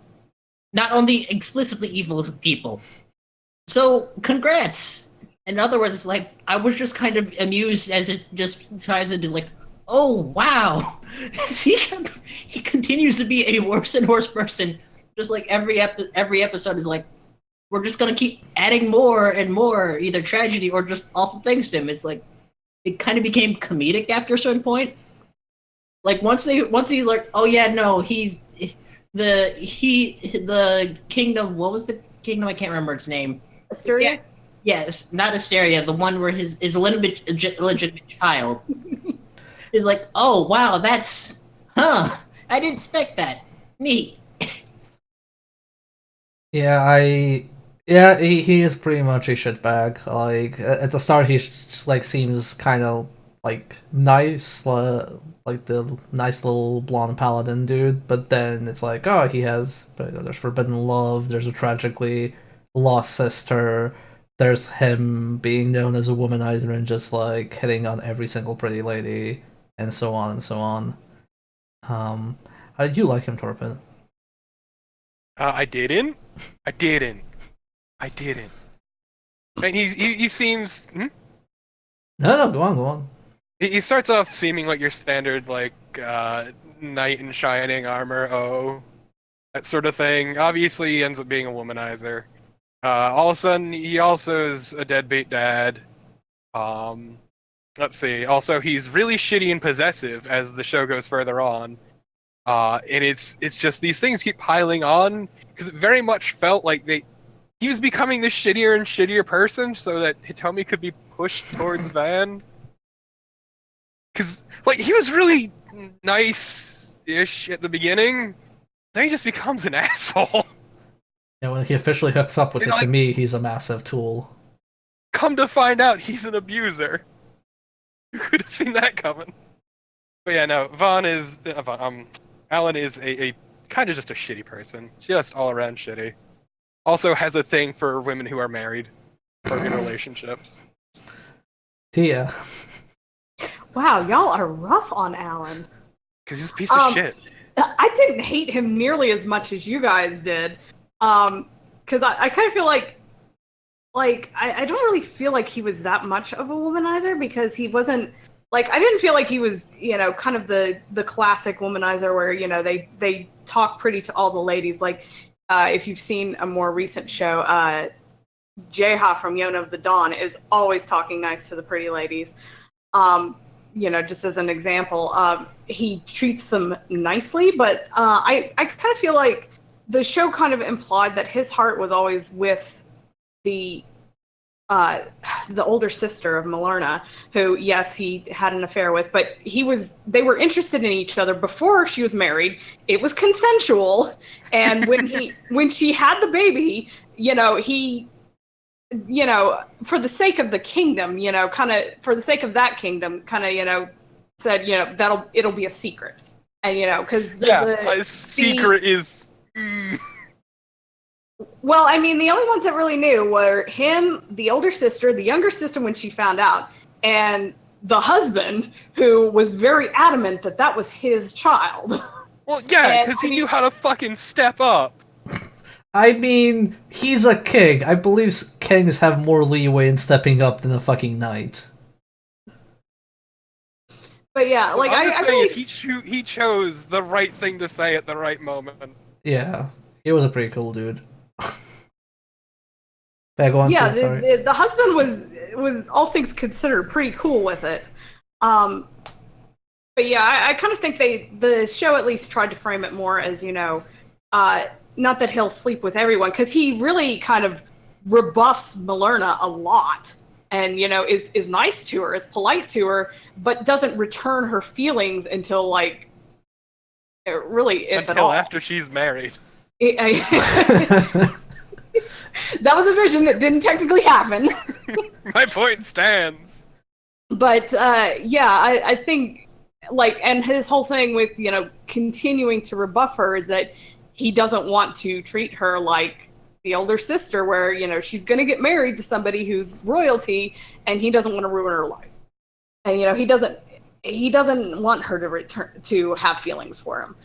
not only explicitly evil people. So, congrats. In other words, like, I was just kind of amused as it just ties into like, oh wow, he continues to be a worse and worse person. Just like every episode is like, we're just gonna keep adding more and more, either tragedy or just awful things to him. It's like, it kind of became comedic after a certain point. Like once he's like, oh yeah, no, he's the kingdom. What was the kingdom? I can't remember its name. Asteria? Yes, not Asteria. The one where his illegitimate child is like, oh wow, that's I didn't expect that. Neat. He is pretty much a shitbag. Like at the start, he just like seems kind of like nice, like the nice little blonde paladin dude. But then it's like, oh, there's forbidden love. There's a tragically lost sister. There's him being known as a womanizer and just like hitting on every single pretty lady, and so on and so on. How did you like him, Torpid? I didn't. And he seems. No, go on. He starts off seeming like your standard like knight in shining armor, that sort of thing. Obviously, he ends up being a womanizer. All of a sudden, he also is a deadbeat dad. Let's see. Also, he's really shitty and possessive as the show goes further on. And it's just these things keep piling on because it very much felt like he was becoming this shittier and shittier person so that Hitomi could be pushed towards Van. Because like he was really nice-ish at the beginning, then he just becomes an asshole. Yeah, when he officially hooks up with me, he's a massive tool. Come to find out, he's an abuser. Who could have seen that coming? But yeah, no, Alan is a kind of just a shitty person. Just all around shitty. Also has a thing for women who are married or in relationships. Tia. Wow, y'all are rough on Alan. Because he's a piece of shit. I didn't hate him nearly as much as you guys did. Because I kind of feel like I don't really feel like he was that much of a womanizer because he wasn't like I didn't feel like he was kind of the classic womanizer where they talk pretty to all the ladies. Like if you've seen a more recent show, Jeha from Yona of the Dawn is always talking nice to the pretty ladies. Just as an example, he treats them nicely, but I kind of feel like the show kind of implied that his heart was always with the the older sister of Malerna, who, yes, he had an affair with, but they were interested in each other before she was married. It was consensual, and when she had the baby, he, for the sake of the kingdom, for the sake of that kingdom, said, it'll be a secret, and because a secret is. Well, I mean, the only ones that really knew were him, the older sister, the younger sister when she found out, and the husband, who was very adamant that that was his child. Well, yeah, because he knew how to fucking step up. I mean, he's a king. I believe kings have more leeway in stepping up than a fucking knight. But yeah, like I really... he chose the right thing to say at the right moment. Yeah, he was a pretty cool dude. The husband was all things considered pretty cool with it. But yeah, I kind of think the show at least tried to frame it more as, not that he'll sleep with everyone, because he really kind of rebuffs Malerna a lot, and is nice to her, is polite to her, but doesn't return her feelings until like really if until at all after she's married. That was a vision that didn't technically happen. My point stands. But I think and his whole thing with continuing to rebuff her is that he doesn't want to treat her like the older sister, where she's going to get married to somebody who's royalty, and he doesn't want to ruin her life, and he doesn't want her to return to have feelings for him.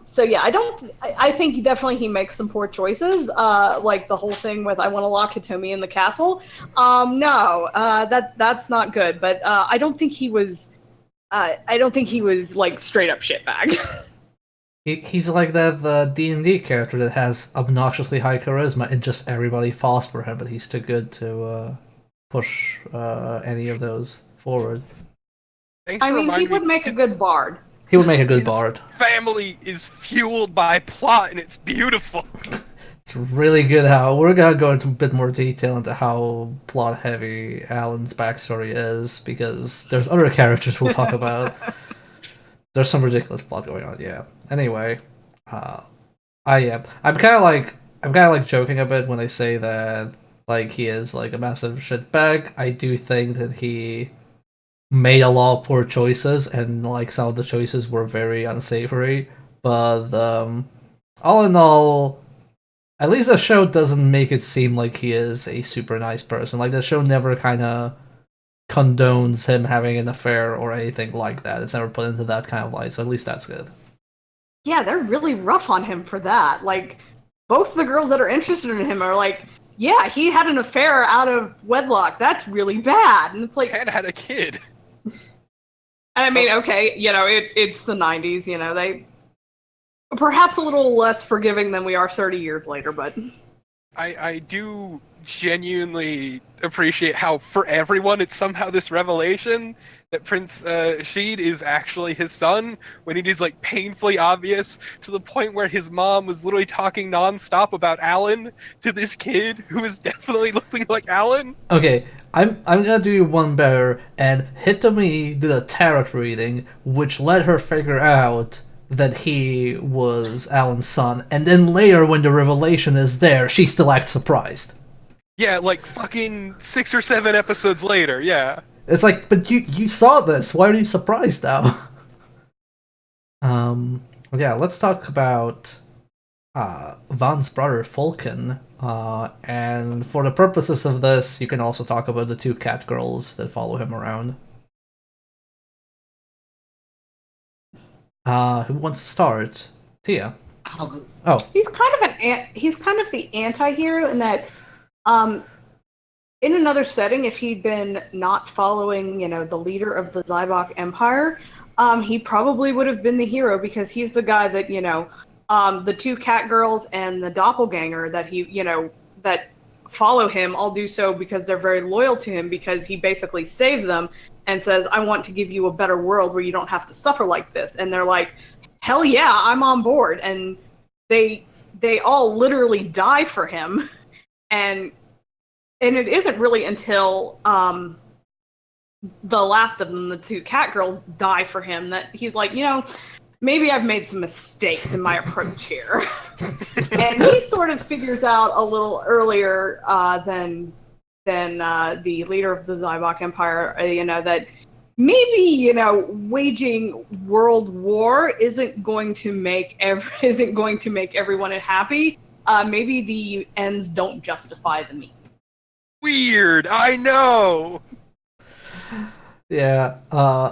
So yeah, I think definitely he makes some poor choices, like the whole thing with I want to lock Hitomi in the castle. That's not good, but I don't think he was like straight up shitbag. He's like that D&D character that has obnoxiously high charisma and just everybody falls for him, but he's too good to push any of those forward. I mean, he would make a good bard. He would make a good bard. Family is fueled by plot, and it's beautiful. It's really good how we're gonna go into a bit more detail into how plot heavy Alan's backstory is, because there's other characters we'll talk about. There's some ridiculous plot going on. Yeah. Anyway, I'm kind of like joking a bit when I say that like he is like a massive shitbag. I do think that he made a lot of poor choices, and like some of the choices were very unsavory. But all in all, at least the show doesn't make it seem like he is a super nice person. Like the show never kind of condones him having an affair or anything like that. It's never put into that kind of light, so at least that's good. Yeah, they're really rough on him for that. Like, both the girls that are interested in him are like, yeah, he had an affair out of wedlock. That's really bad. And it's like... And had a kid. I mean, okay, it's the 90s, they... Perhaps a little less forgiving than we are 30 years later, but... I do genuinely appreciate how, for everyone, it's somehow this revelation that Prince Sheed is actually his son, when it is like painfully obvious, to the point where his mom was literally talking non-stop about Alan to this kid who is definitely looking like Alan. Okay, I'm gonna do you one better, and Hitomi did a tarot reading, which let her figure out that he was Alan's son, and then later when the revelation is there, she still acts surprised. Yeah, like fucking 6 or 7 episodes later, yeah. It's like, but you saw this, why are you surprised now? Yeah, let's talk about Vaughn's brother, Falcon, and for the purposes of this, you can also talk about the 2 cat girls that follow him around. Who wants to start? Tia. Oh. He's kind of the anti-hero in that, in another setting, if he'd been not following, the leader of the Zybok Empire, he probably would have been the hero, because he's the guy that, the 2 cat girls and the doppelganger that that follow him all do so because they're very loyal to him, because he basically saved them and says, I want to give you a better world where you don't have to suffer like this. And they're like, hell yeah, I'm on board. And they all literally die for him. And and it isn't really until the last of them, the two cat girls, die for him that he's like, maybe I've made some mistakes in my approach here. And he sort of figures out a little earlier than the leader of the Zybok Empire, that maybe waging world war isn't going to make everyone happy. Maybe the ends don't justify the means. Weird, I know. Yeah,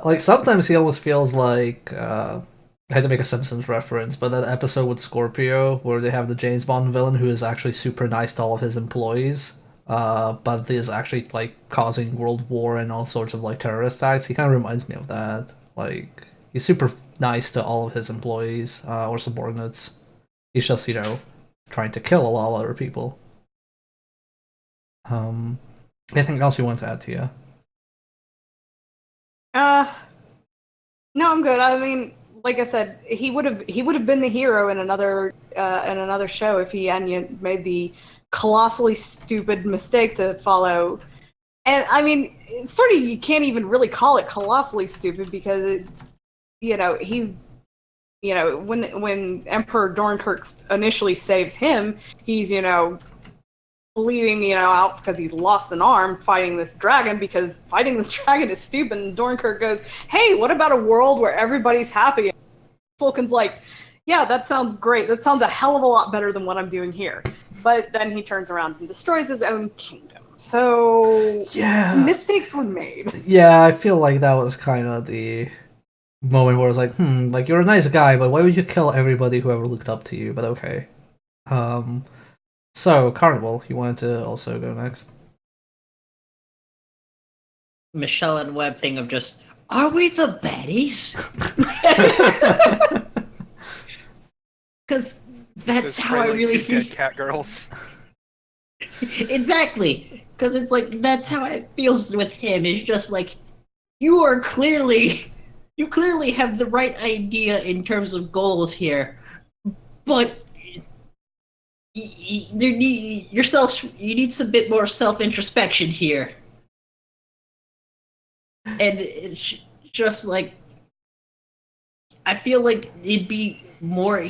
like sometimes he almost feels like I had to make a Simpsons reference, but that episode with Scorpio where they have the James Bond villain who is actually super nice to all of his employees, but is actually like causing world war and all sorts of like terrorist acts. He kind of reminds me of that. Like he's super nice to all of his employees or subordinates. He's just trying to kill a lot of other people. Anything else you want to add, Tia? No, I'm good. I mean, like I said, he would have been the hero in another show if he hadn't made the colossally stupid mistake to follow. And I mean, it's sort of, you can't even really call it colossally stupid because when Emperor Dornkirk initially saves him, he's bleeding out because he's lost an arm fighting this dragon, because fighting this dragon is stupid. And Dornkirk goes, hey, what about a world where everybody's happy? And Fulkin's like, yeah, that sounds great. That sounds a hell of a lot better than what I'm doing here. But then he turns around and destroys his own kingdom. So Yeah, mistakes were made. Yeah, I feel like that was kind of the moment where it's like, like you're a nice guy, but why would you kill everybody who ever looked up to you? But okay. So Carnival, you wanted to also go next? Michelle and Webb thing of just, are we the baddies? Because that's how I really feel. Dead cat girls. Exactly. Because it's like, that's how it feels with him. It's just like, you clearly have the right idea in terms of goals here, but you need some bit more self-introspection here. And it's just like, I feel like it'd be more,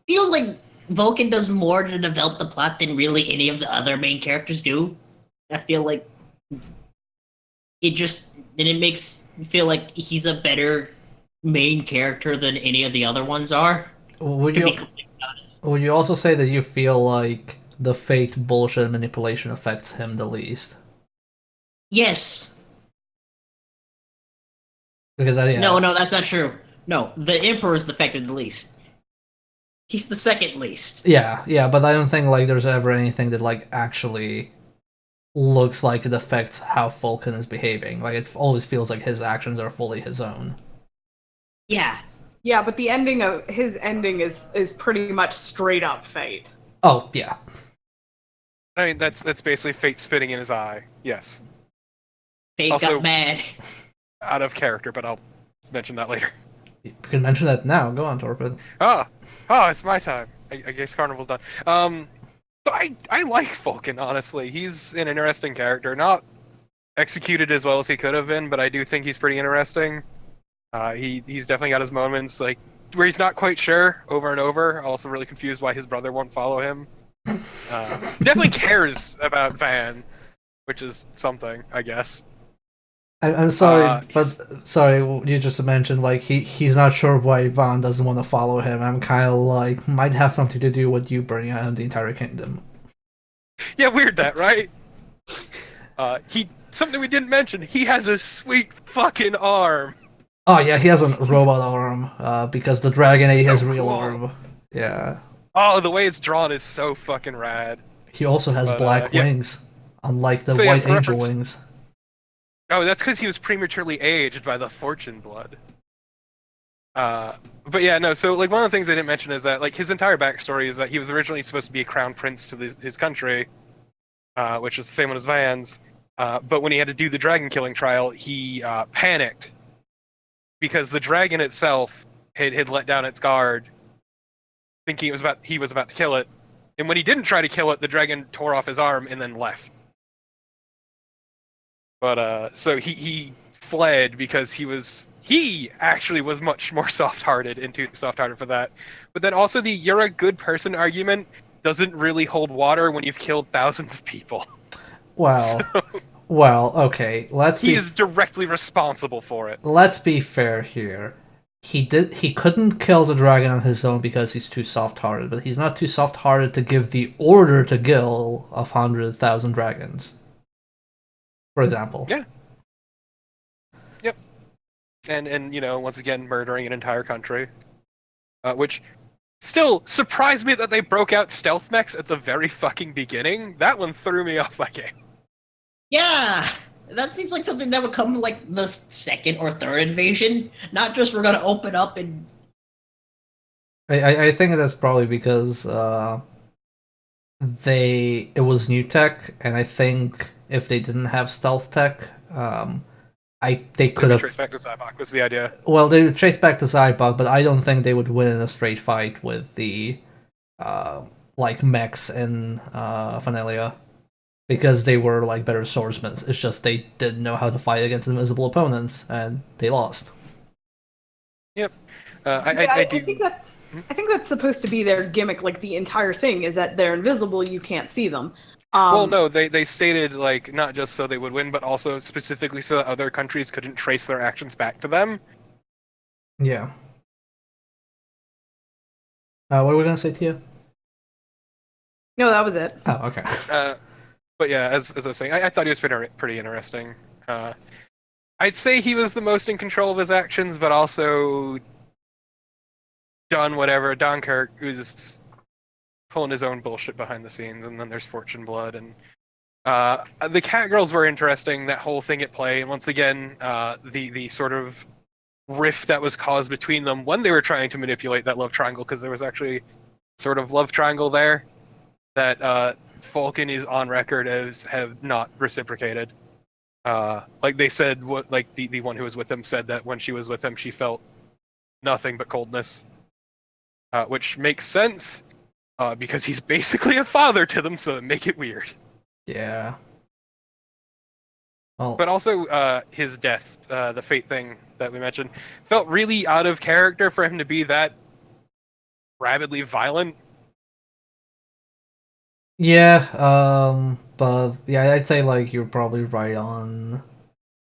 feels like Vulcan does more to develop the plot than really any of the other main characters do. I feel like it makes me feel like he's a better main character than any of the other ones are. Would you also say that you feel like the fake bullshit manipulation affects him the least? Yes. Because No, that's not true. No, the Emperor is affected the least. He's the second least. Yeah, but I don't think like there's ever anything that like actually looks like it affects how Vulcan is behaving. Like it always feels like his actions are fully his own. Yeah. Yeah, but the ending of his ending is pretty much straight up fate. Oh yeah. I mean, that's basically fate spitting in his eye. Yes. Fate Also, got mad. Out of character, but I'll mention that later. You can mention that now. Go on, Torpid. Oh, it's my time. I guess Carnival's done. So I like Vulcan, honestly. He's an interesting character. Not executed as well as he could have been, but I do think he's pretty interesting. He's definitely got his moments, like, where he's not quite sure over and over. Also really confused why his brother won't follow him. Definitely cares about Van, which is something, I guess. I'm sorry, but sorry, you just mentioned like he's not sure why Vaughn doesn't want to follow him. I'm kind of like might have something to do with you burning out the entire kingdom. Yeah, weird that, right? Something we didn't mention. He has a sweet fucking arm. Oh yeah, he has a robot arm. Because the Dragon ate his real arm. Yeah. Oh, the way it's drawn is so fucking rad. He also has black wings, unlike the white angel wings. Oh, that's because he was prematurely aged by the fortune blood. But yeah, no, so like one of the things I didn't mention is that like his entire backstory is that he was originally supposed to be a crown prince to his country, which is the same one as Van's. But when he had to do the dragon killing trial, he panicked because the dragon itself had let down its guard, thinking he was about to kill it. And when he didn't try to kill it, the dragon tore off his arm and then left. But so he fled because he actually was much more soft-hearted and too soft-hearted for that. But then also the "you're a good person" argument doesn't really hold water when you've killed thousands of people. So Well, okay. he is directly responsible for it. Let's be fair here. He couldn't kill the dragon on his own because he's too soft-hearted, but he's not too soft-hearted to give the order to kill 100,000 dragons. For example. Yeah. Yep. And once again murdering an entire country. Which still surprised me that they broke out stealth mechs at the very fucking beginning. That one threw me off my game. Yeah, that seems like something that would come like the second or third invasion, not just we're gonna open up and. I think that's probably because it was new tech, and I think if they didn't have stealth tech, they could have traced back to Zybok was the idea. Well, they would trace back to Zybok, but I don't think they would win in a straight fight with the like mechs in Vanalia, because they were like better swordsmen. It's just they didn't know how to fight against invisible opponents, and they lost. Yep. I think that's supposed to be their gimmick. Like the entire thing is that they're invisible; you can't see them. Well, no, they stated like not just so they would win, but also specifically so that other countries couldn't trace their actions back to them. Yeah. What were we gonna say, Tia? No, that was it. Oh, okay. But yeah, as I was saying, I thought he was pretty interesting. I'd say he was the most in control of his actions, but also done whatever. Dunkirk was pulling his own bullshit behind the scenes, and then there's Fortune Blood, and the cat girls were interesting. That whole thing at play, and once again, the sort of rift that was caused between them when they were trying to manipulate that love triangle, because there was actually sort of love triangle there that Falcon is on record as have not reciprocated. Like they said, the one who was with him said that when she was with him, she felt nothing but coldness, which makes sense because he's basically a father to them, so it make it weird. Yeah. Well, but also his death, the fate thing that we mentioned, felt really out of character for him to be that rabidly violent. Yeah, but yeah, I'd say like you're probably right on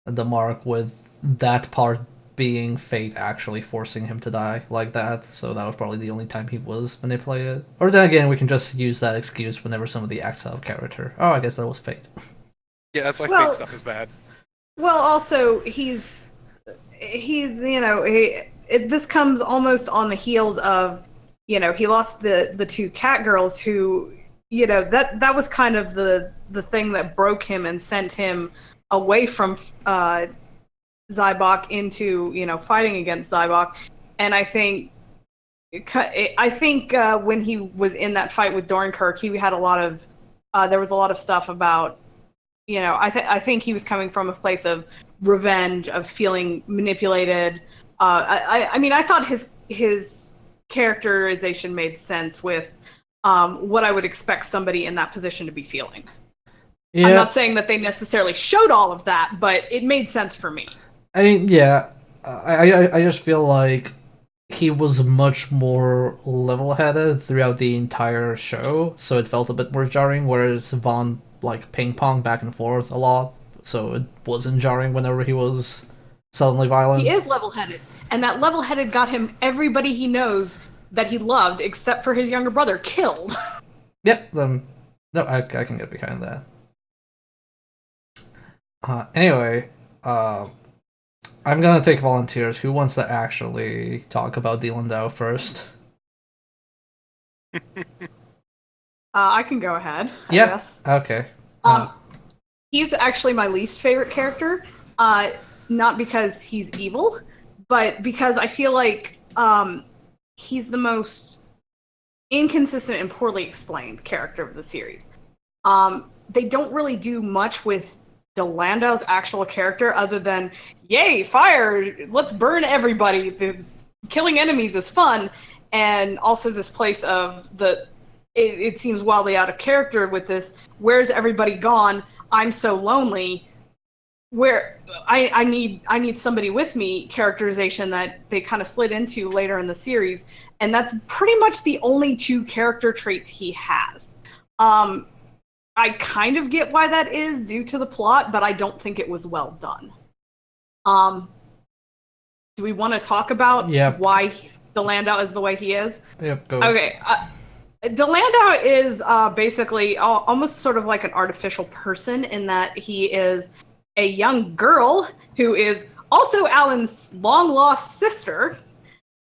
the mark with that part being fate actually forcing him to die like that. So that was probably the only time he was manipulated. Or then again, we can just use that excuse whenever somebody acts out of character. Oh, I guess that was fate. Yeah, that's why fate stuff is bad. Well, also this comes almost on the heels of he lost the two cat girls who. That was kind of the thing that broke him and sent him away from Zybok into fighting against Zybok. And I think when he was in that fight with Dornkirk, he had a lot of there was a lot of stuff about I think he was coming from a place of revenge, of feeling manipulated. I thought his characterization made sense with what I would expect somebody in that position to be feeling. Yeah. I'm not saying that they necessarily showed all of that, but it made sense for me. I mean, yeah, I just feel like he was much more level-headed throughout the entire show, so it felt a bit more jarring, whereas Vaughn, like, ping-ponged back and forth a lot, so it wasn't jarring whenever he was suddenly violent. He is level-headed, and that level-headed got him everybody he knows that he loved, except for his younger brother, killed. Yep, no, I can get behind that. Anyway, I'm gonna take volunteers. Who wants to actually talk about Dylan Dow first? I can go ahead. Yeah. Guess. Okay. He's actually my least favorite character. Not because he's evil, but because I feel like he's the most inconsistent and poorly explained character of the series. They don't really do much with Landau's actual character other than, yay, fire, let's burn everybody, the killing enemies is fun, and also this place of it seems wildly out of character with this, where's everybody gone, I'm so lonely, where I need somebody with me characterization that they kind of slid into later in the series, and that's pretty much the only two character traits he has. I kind of get why that is due to the plot, but I don't think it was well done. Do we want to talk about why the Landau is the way he is? Yep, go. Okay. The Landau is basically almost sort of like an artificial person in that he is a young girl who is also Alan's long-lost sister,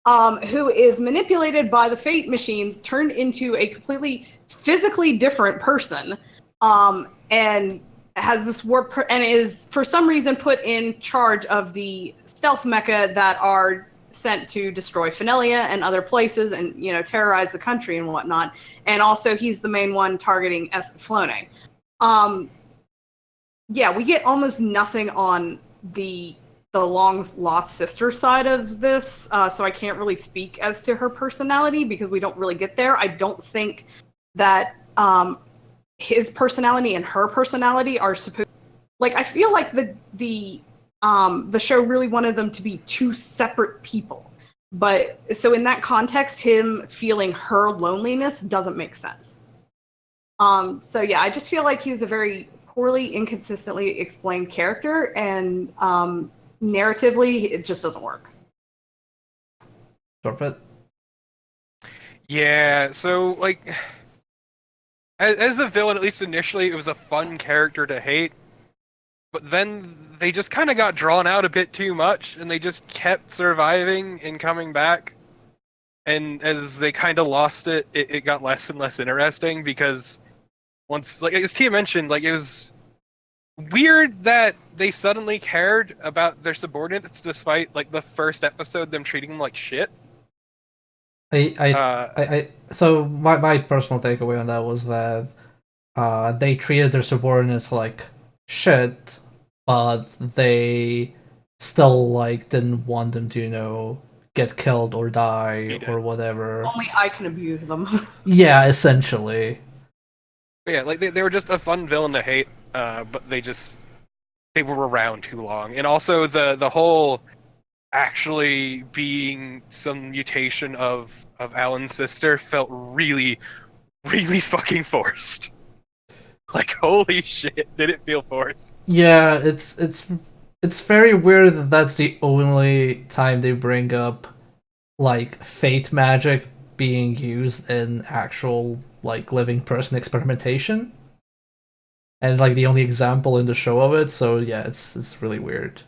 who is manipulated by the fate machines, turned into a completely physically different person, and has this warp and is for some reason put in charge of the stealth mecha that are sent to destroy Fenelia and other places and, you know, terrorize the country and whatnot. And also he's the main one targeting Escaflowne. Yeah, we get almost nothing on the long lost sister side of this, so I can't really speak as to her personality because we don't really get there. I don't think that his personality and her personality are supposed. Like, I feel like the show really wanted them to be two separate people, but so in that context, him feeling her loneliness doesn't make sense. So yeah, I just feel like he was a very poorly, inconsistently explained character, and narratively, it just doesn't work. Torpet? Yeah, so, like, as a villain, at least initially, it was a fun character to hate, but then they just kind of got drawn out a bit too much, and they just kept surviving and coming back. And as they kind of lost it, it got less and less interesting, because once, like, as Tia mentioned, like, it was weird that they suddenly cared about their subordinates despite, like, the first episode them treating them like shit. So my personal takeaway on that was that they treated their subordinates like shit, but they still, like, didn't want them to, you know, get killed or die or whatever. Only I can abuse them. Yeah, essentially. Yeah, like, they were just a fun villain to hate, but they were around too long. And also the whole actually being some mutation of Alan's sister felt really, really fucking forced. Like, holy shit, did it feel forced? Yeah, it's very weird that that's the only time they bring up, like, fate magic being used in actual, like, living person experimentation, and, like, the only example in the show of it. So yeah, it's really weird.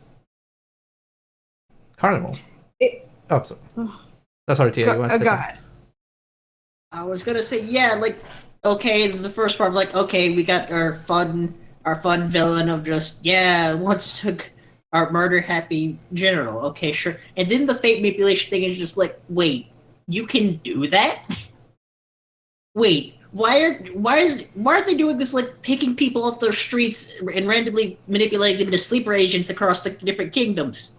Carnival. Sorry. That's sorry, Tia. You want to say go something? ahead. I was gonna say, yeah, like, okay, the first part, like, okay, we got our fun villain of just, yeah, wants to our murder happy general. Okay, sure. And then the fate manipulation thing is just like, wait, you can do that? Wait, why are they doing this, like, picking people off their streets and randomly manipulating them into sleeper agents across the different kingdoms?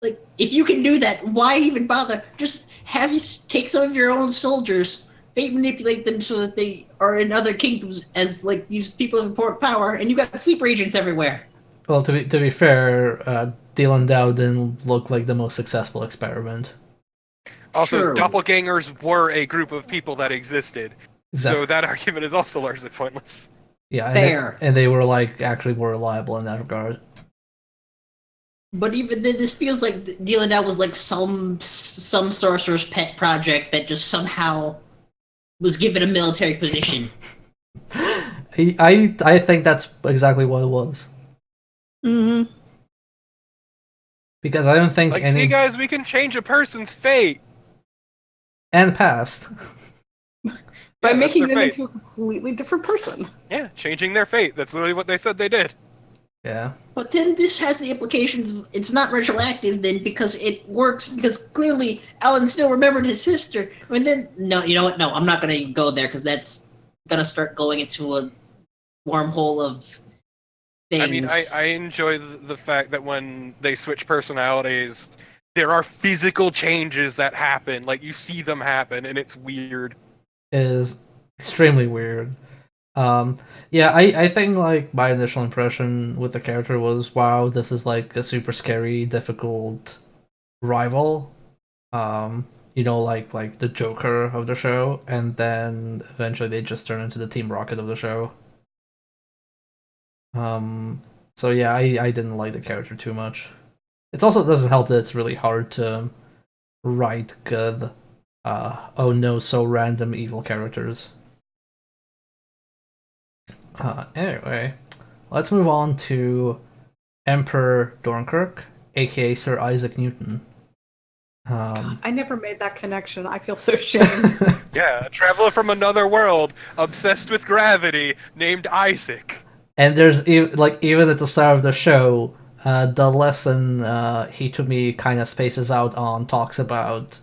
Like, if you can do that, why even bother? Just have you take some of your own soldiers, fate manipulate them so that they are in other kingdoms as, like, these people of important power, and you got sleeper agents everywhere. Well, to be fair, Dylan Dow didn't look like the most successful experiment. Also, True. doppelgangers were a group of people that existed, Exactly. so that argument is also largely pointless. Yeah, Fair. And they were, like, actually more reliable in that regard. But even then, this feels like dealing out was like some sorcerer's pet project that just somehow was given a military position. I think that's exactly what it was. Mm-hmm. Because I don't think Like, any... see, guys, we can change a person's fate. And past. By Yeah, making that's them their into a completely different person. Yeah, changing their fate. That's literally what they said they did. Yeah. But then this has the implications of it's not retroactive then because it works because clearly Alan still remembered his sister. And then no, you know what? No, I'm not gonna go there because that's gonna start going into a wormhole of things. I mean, I enjoy the fact that when they switch personalities, there are physical changes that happen. Like, you see them happen, and it's weird. It is extremely weird. Yeah, I think like my initial impression with the character was, wow, this is like a super scary, difficult rival. Like the Joker of the show, and then eventually they just turn into the Team Rocket of the show. Um, so yeah, I didn't like the character too much. It also doesn't help that it's really hard to write good, oh no, so random evil characters. Anyway, let's move on to Emperor Dornkirk, aka Sir Isaac Newton. I never made that connection. I feel so ashamed. Yeah, a traveler from another world, obsessed with gravity, named Isaac. And there's even at the start of the show, the lesson Hitomi kind of spaces out on talks about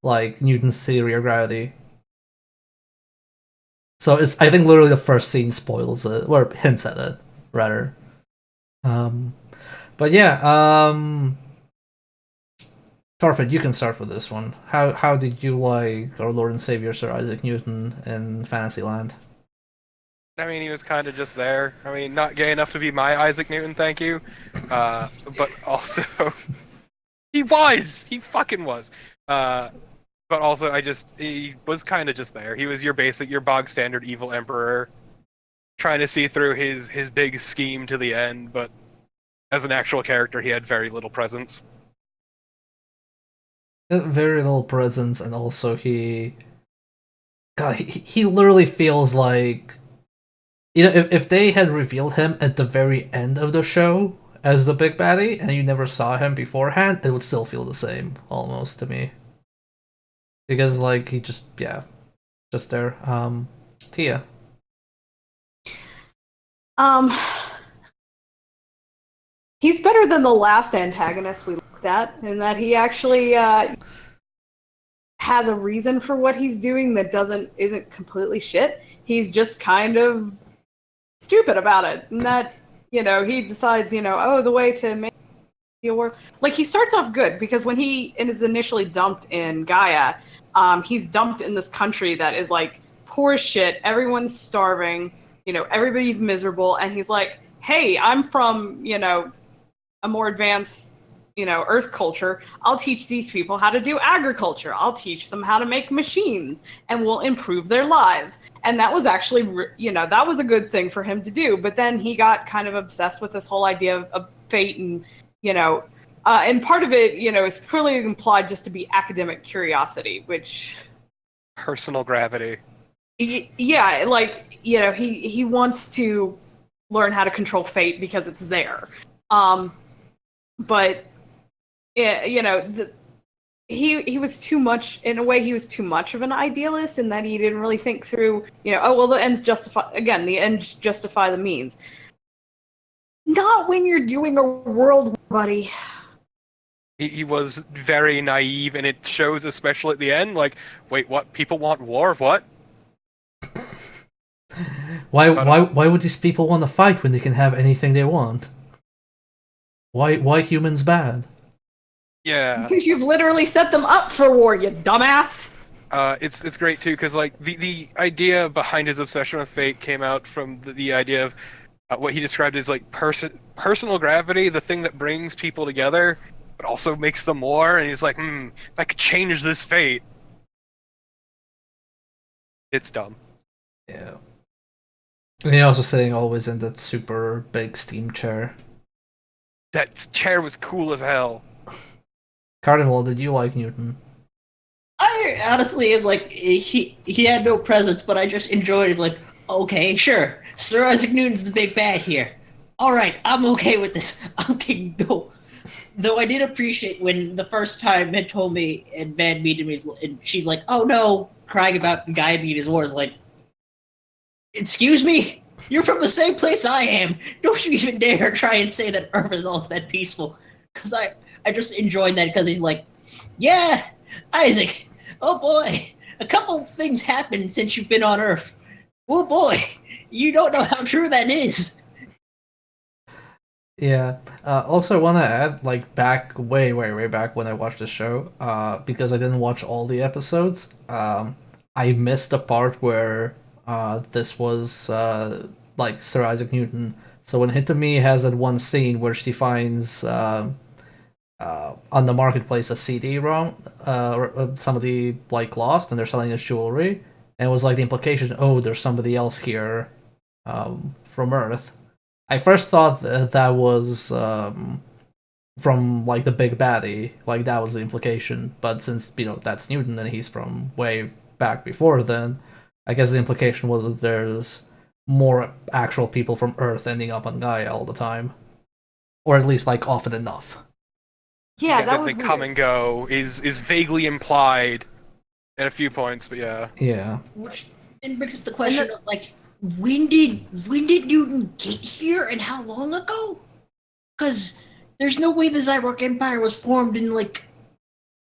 like Newton's theory of gravity. So it's, I think, literally the first scene spoils it or hints at it rather. Um, but yeah, Torfit, you can start with this one. How did you like our Lord and Savior Sir Isaac Newton in Fantasyland? I mean, he was kind of just there. I mean, not gay enough to be my Isaac Newton, thank you. But also, he fucking was. But also, he was kind of just there. He was your bog standard evil emperor, trying to see through his big scheme to the end. But as an actual character, he had very little presence. Very little presence, and also he literally feels like, if they had revealed him at the very end of the show as the big baddie and you never saw him beforehand, it would still feel the same almost to me. Because like he just there. Tia. Um, he's better than the last antagonist we looked at, in that he actually has a reason for what he's doing that isn't completely shit. He's just kind of stupid about it, and that he decides oh, the way to make the world, like, he starts off good because when he is initially dumped in Gaia, he's dumped in this country that is like poor as shit. Everyone's starving. Everybody's miserable, and he's like, hey, I'm from a more advanced Earth culture. I'll teach these people how to do agriculture. I'll teach them how to make machines, and we'll improve their lives. And that was actually, that was a good thing for him to do. But then he got kind of obsessed with this whole idea of fate, and and part of it, is purely implied just to be academic curiosity, which Personal gravity. yeah, like he wants to learn how to control fate because it's there. But he was too much, in a way. He was too much of an idealist in that he didn't really think through. Oh well, the ends justify the means. Not when you're doing a world, buddy. He was very naive, and it shows, especially at the end. Like, wait, what? People want war? What? Why would these people want to fight when they can have anything they want? Why humans bad? Yeah. Because you've literally set them up for war, you dumbass. It's great too, because like the idea behind his obsession with fate came out from the idea of what he described as like personal gravity, the thing that brings people together, but also makes them war. And he's like, if I could change this fate. It's dumb. Yeah. And he also sitting always in that super big steam chair. That chair was cool as hell. Cardinal, did you like Newton? I honestly is like he had no presence, but I just enjoyed it. It's like, okay, sure, Sir Isaac Newton's the big bad here. All right, I'm okay with this. Okay, go. Though I did appreciate when the first time Ed told me and Bad meeting me, and she's like, "Oh no," crying about Gaia being his wars. Like, excuse me, you're from the same place I am. Don't you even dare try and say that Earth is all that peaceful. Because I just enjoyed that because he's like, yeah, Isaac, oh boy, a couple things happened since you've been on Earth. Oh boy, you don't know how true that is. Yeah. Also, I want to add, like, back way, way, way back when I watched the show, because I didn't watch all the episodes. I missed the part where this was like Sir Isaac Newton. So when Hitomi has that one scene where she finds on the marketplace a CD-ROM, or somebody like lost, and they're selling his jewelry, and it was like the implication, oh, there's somebody else here from Earth. I first thought that was from like the big baddie, like that was the implication. But since that's Newton and he's from way back before then, I guess the implication was that there's more actual people from Earth ending up on Gaia all the time, or at least like often enough. Yeah, that the was come weird. and go is vaguely implied at a few points, but yeah. Yeah. Which then brings up the question of like, when did Newton get here and how long ago? Because there's no way the Zyrock Empire was formed in like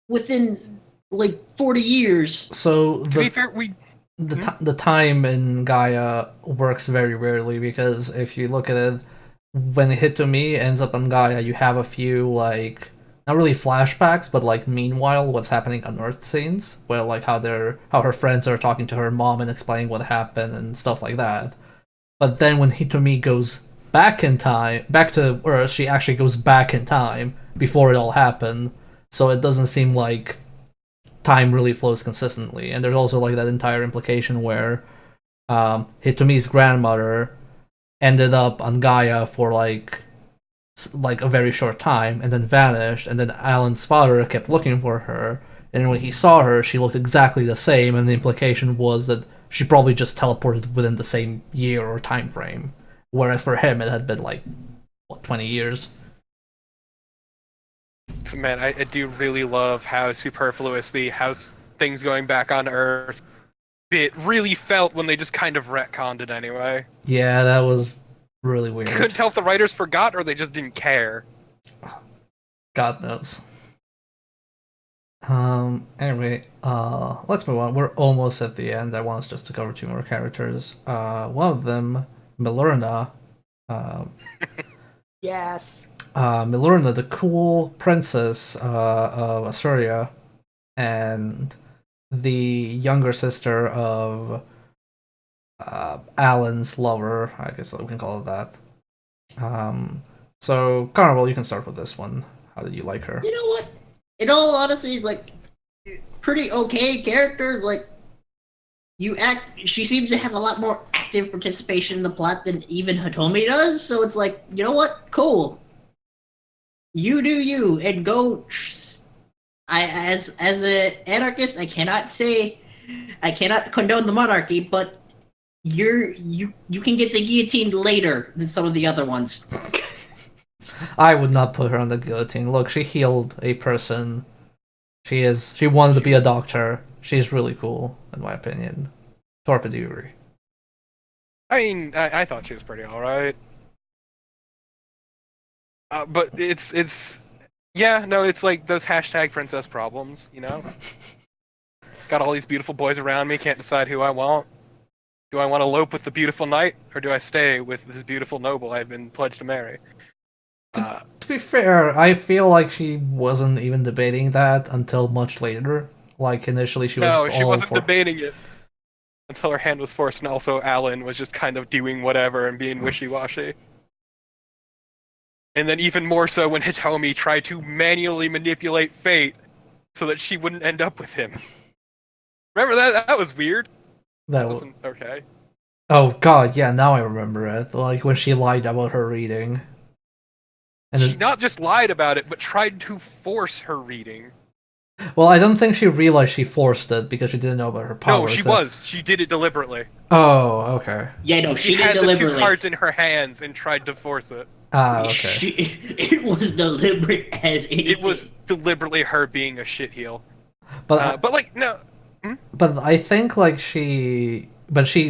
within like 40 years. So To be the fair, the time in Gaia works very rarely, because if you look at it, when Hitomi ends up on Gaia, you have a few like not really flashbacks, but like meanwhile what's happening on Earth scenes, where like how her friends are talking to her mom and explaining what happened and stuff like that. But then when Hitomi goes back in time, back to Earth, she actually goes back in time before it all happened. So it doesn't seem like time really flows consistently. And there's also like that entire implication where Hitomi's grandmother ended up on Gaia for like a very short time and then vanished, and then Alan's father kept looking for her, and when he saw her she looked exactly the same, and the implication was that she probably just teleported within the same year or time frame, whereas for him it had been like 20 years. man, I do really love how superfluously how things going back on Earth it really felt when they just kind of retconned it anyway. Yeah, that was really I couldn't weird. tell if the writers forgot or they just didn't care. God knows. Anyway, let's move on. We're almost at the end. I want us just to cover two more characters. One of them, Milurna. Uh, Yes. Milurna, the cool princess of Asuria, and the younger sister of Alan's lover. I guess we can call it that. So Carnival, you can start with this one. How did you like her? You know what? In all honesty, it's like pretty okay characters. Like she seems to have a lot more active participation in the plot than even Hitomi does. So it's like, you know what? Cool. You do you, and go. As an anarchist, I cannot condone the monarchy, but you can get the guillotine later than some of the other ones. I would not put her on the guillotine. Look, she healed a person. She wanted to be a doctor. She's really cool, in my opinion. Torpa, do you agree? I mean, I thought she was pretty alright. But it's yeah, no, it's like those hashtag princess problems, you know? Got all these beautiful boys around me, can't decide who I want. Do I want to elope with the beautiful knight, or do I stay with this beautiful noble I've been pledged to marry? To be fair, I feel like she wasn't even debating that until much later. Like initially, she was No, just she all wasn't for. debating it until her hand was forced, and also Alan was just kind of doing whatever and being wishy-washy. And then even more so when Hitomi tried to manually manipulate fate so that she wouldn't end up with him. Remember that? That was weird. That Wasn't okay. Oh god, yeah, now I remember it. Like when she lied about her reading. And She not just lied about it, but tried to force her reading. well, I don't think she realized she forced it because she didn't know about her powers. No, she was. She did it deliberately. Oh, okay. Yeah, no, She she did had the two deliberately. cards in her hands and tried to force it. Ah, okay. It was deliberate as anything. It was deliberately her being a shitheel. But But like, no. but I think like she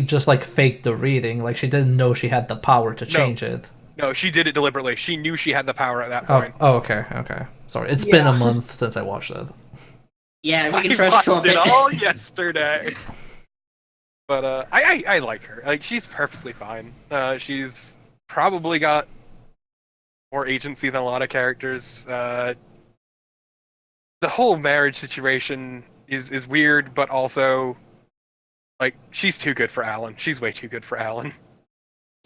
just like faked the reading. Like she didn't know she had the power to change it. No, she did it deliberately. She knew she had the power at that Oh, point. okay. Sorry, it's been a month since I watched it. Yeah, we can I trust watched it Torment. all yesterday. But I like her. Like she's perfectly fine. She's probably got more agency than a lot of characters. The whole marriage situation is weird, but also Like, she's too good for Alan. She's way too good for Alan.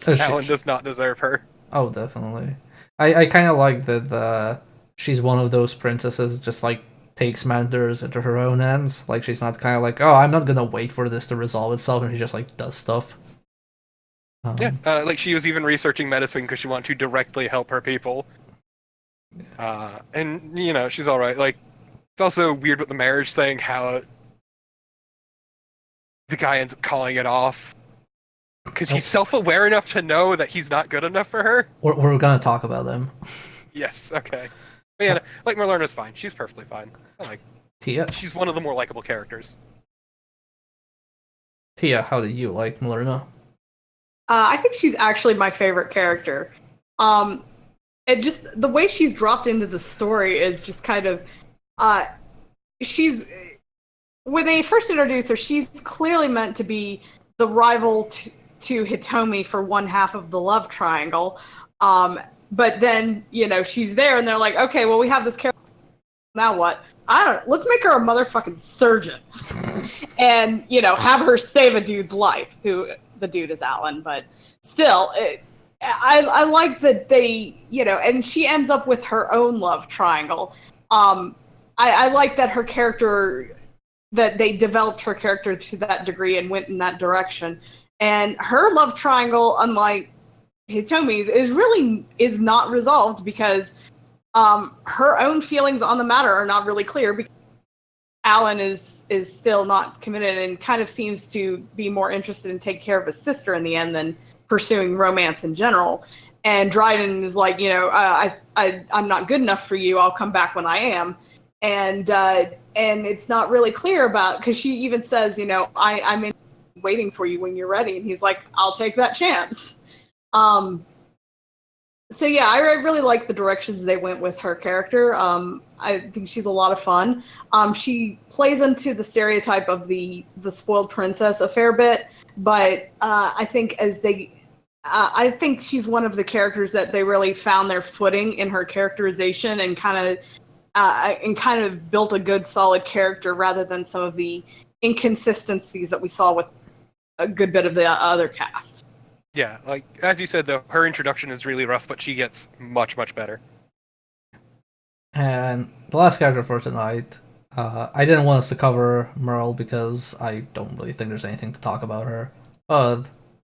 Oh, Alan does not deserve her. Oh, definitely. I kind of like that she's one of those princesses just like takes matters into her own hands. Like she's not kind of like, oh, I'm not gonna wait for this to resolve itself, and she just like does stuff. Yeah, like she was even researching medicine because she wanted to directly help her people. And you know, she's all right. Like, it's also weird with the marriage thing, how the guy ends up calling it off because he's self-aware enough to know that he's not good enough for her. We're gonna talk about them. Yes, okay. But yeah, like Merlerna's fine. She's perfectly fine. I like. Tia, She's one of the more likable characters. how do you like Melina? I think she's actually my favorite character. And just the way she's dropped into the story is just kind of, she's, when they first introduce her, she's clearly meant to be the rival to Hitomi for one half of the love triangle. But then, you know, she's there and they're like, okay, well, we have this character. Now what? I don't know. Let's make her a motherfucking surgeon. And, you know, have her save a dude's life, who the dude is Alan, but still, I like that they, you know, and she ends up with her own love triangle. I like that her character, that they developed her character to that degree and went in that direction. And her love triangle, unlike Hitomi's, is not resolved because her own feelings on the matter are not really clear because Alan is still not committed and kind of seems to be more interested in taking care of his sister in the end than pursuing romance in general. And Dryden is like, you know, I'm not good enough for you. I'll come back when I am. And it's not really clear about, because she even says, you know, I'm waiting for you when you're ready. And he's like, I'll take that chance. So yeah, I really like the directions they went with her character. I think she's a lot of fun. She plays into the stereotype of the spoiled princess a fair bit, but I think I think she's one of the characters that they really found their footing in her characterization and kind of built a good, solid character rather than some of the inconsistencies that we saw with a good bit of the other cast. Yeah, like, as you said, though, her introduction is really rough, but she gets much, much better. And the last character for tonight, I didn't want us to cover Merle because I don't really think there's anything to talk about her. But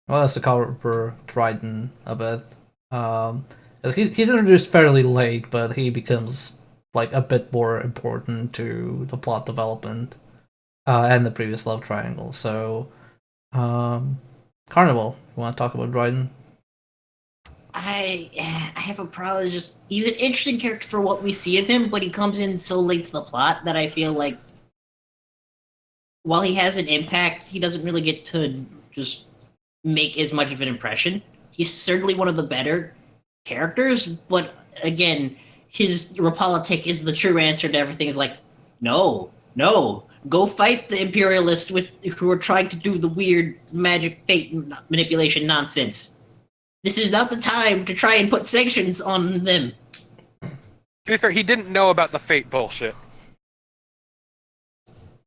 I want us to cover Dryden a bit. He's introduced fairly late, but he becomes like a bit more important to the plot development and the previous love triangle. So, Carnival, you want to talk about Dryden? I have a problem. Just he's an interesting character for what we see of him, but he comes in so late to the plot that I feel like while he has an impact, he doesn't really get to just make as much of an impression. He's certainly one of the better characters, but again, his repolitik is the true answer to everything. Is like, no, go fight the imperialists who are trying to do the weird magic fate manipulation nonsense. This is not the time to try and put sanctions on them. To be fair, he didn't know about the fate bullshit.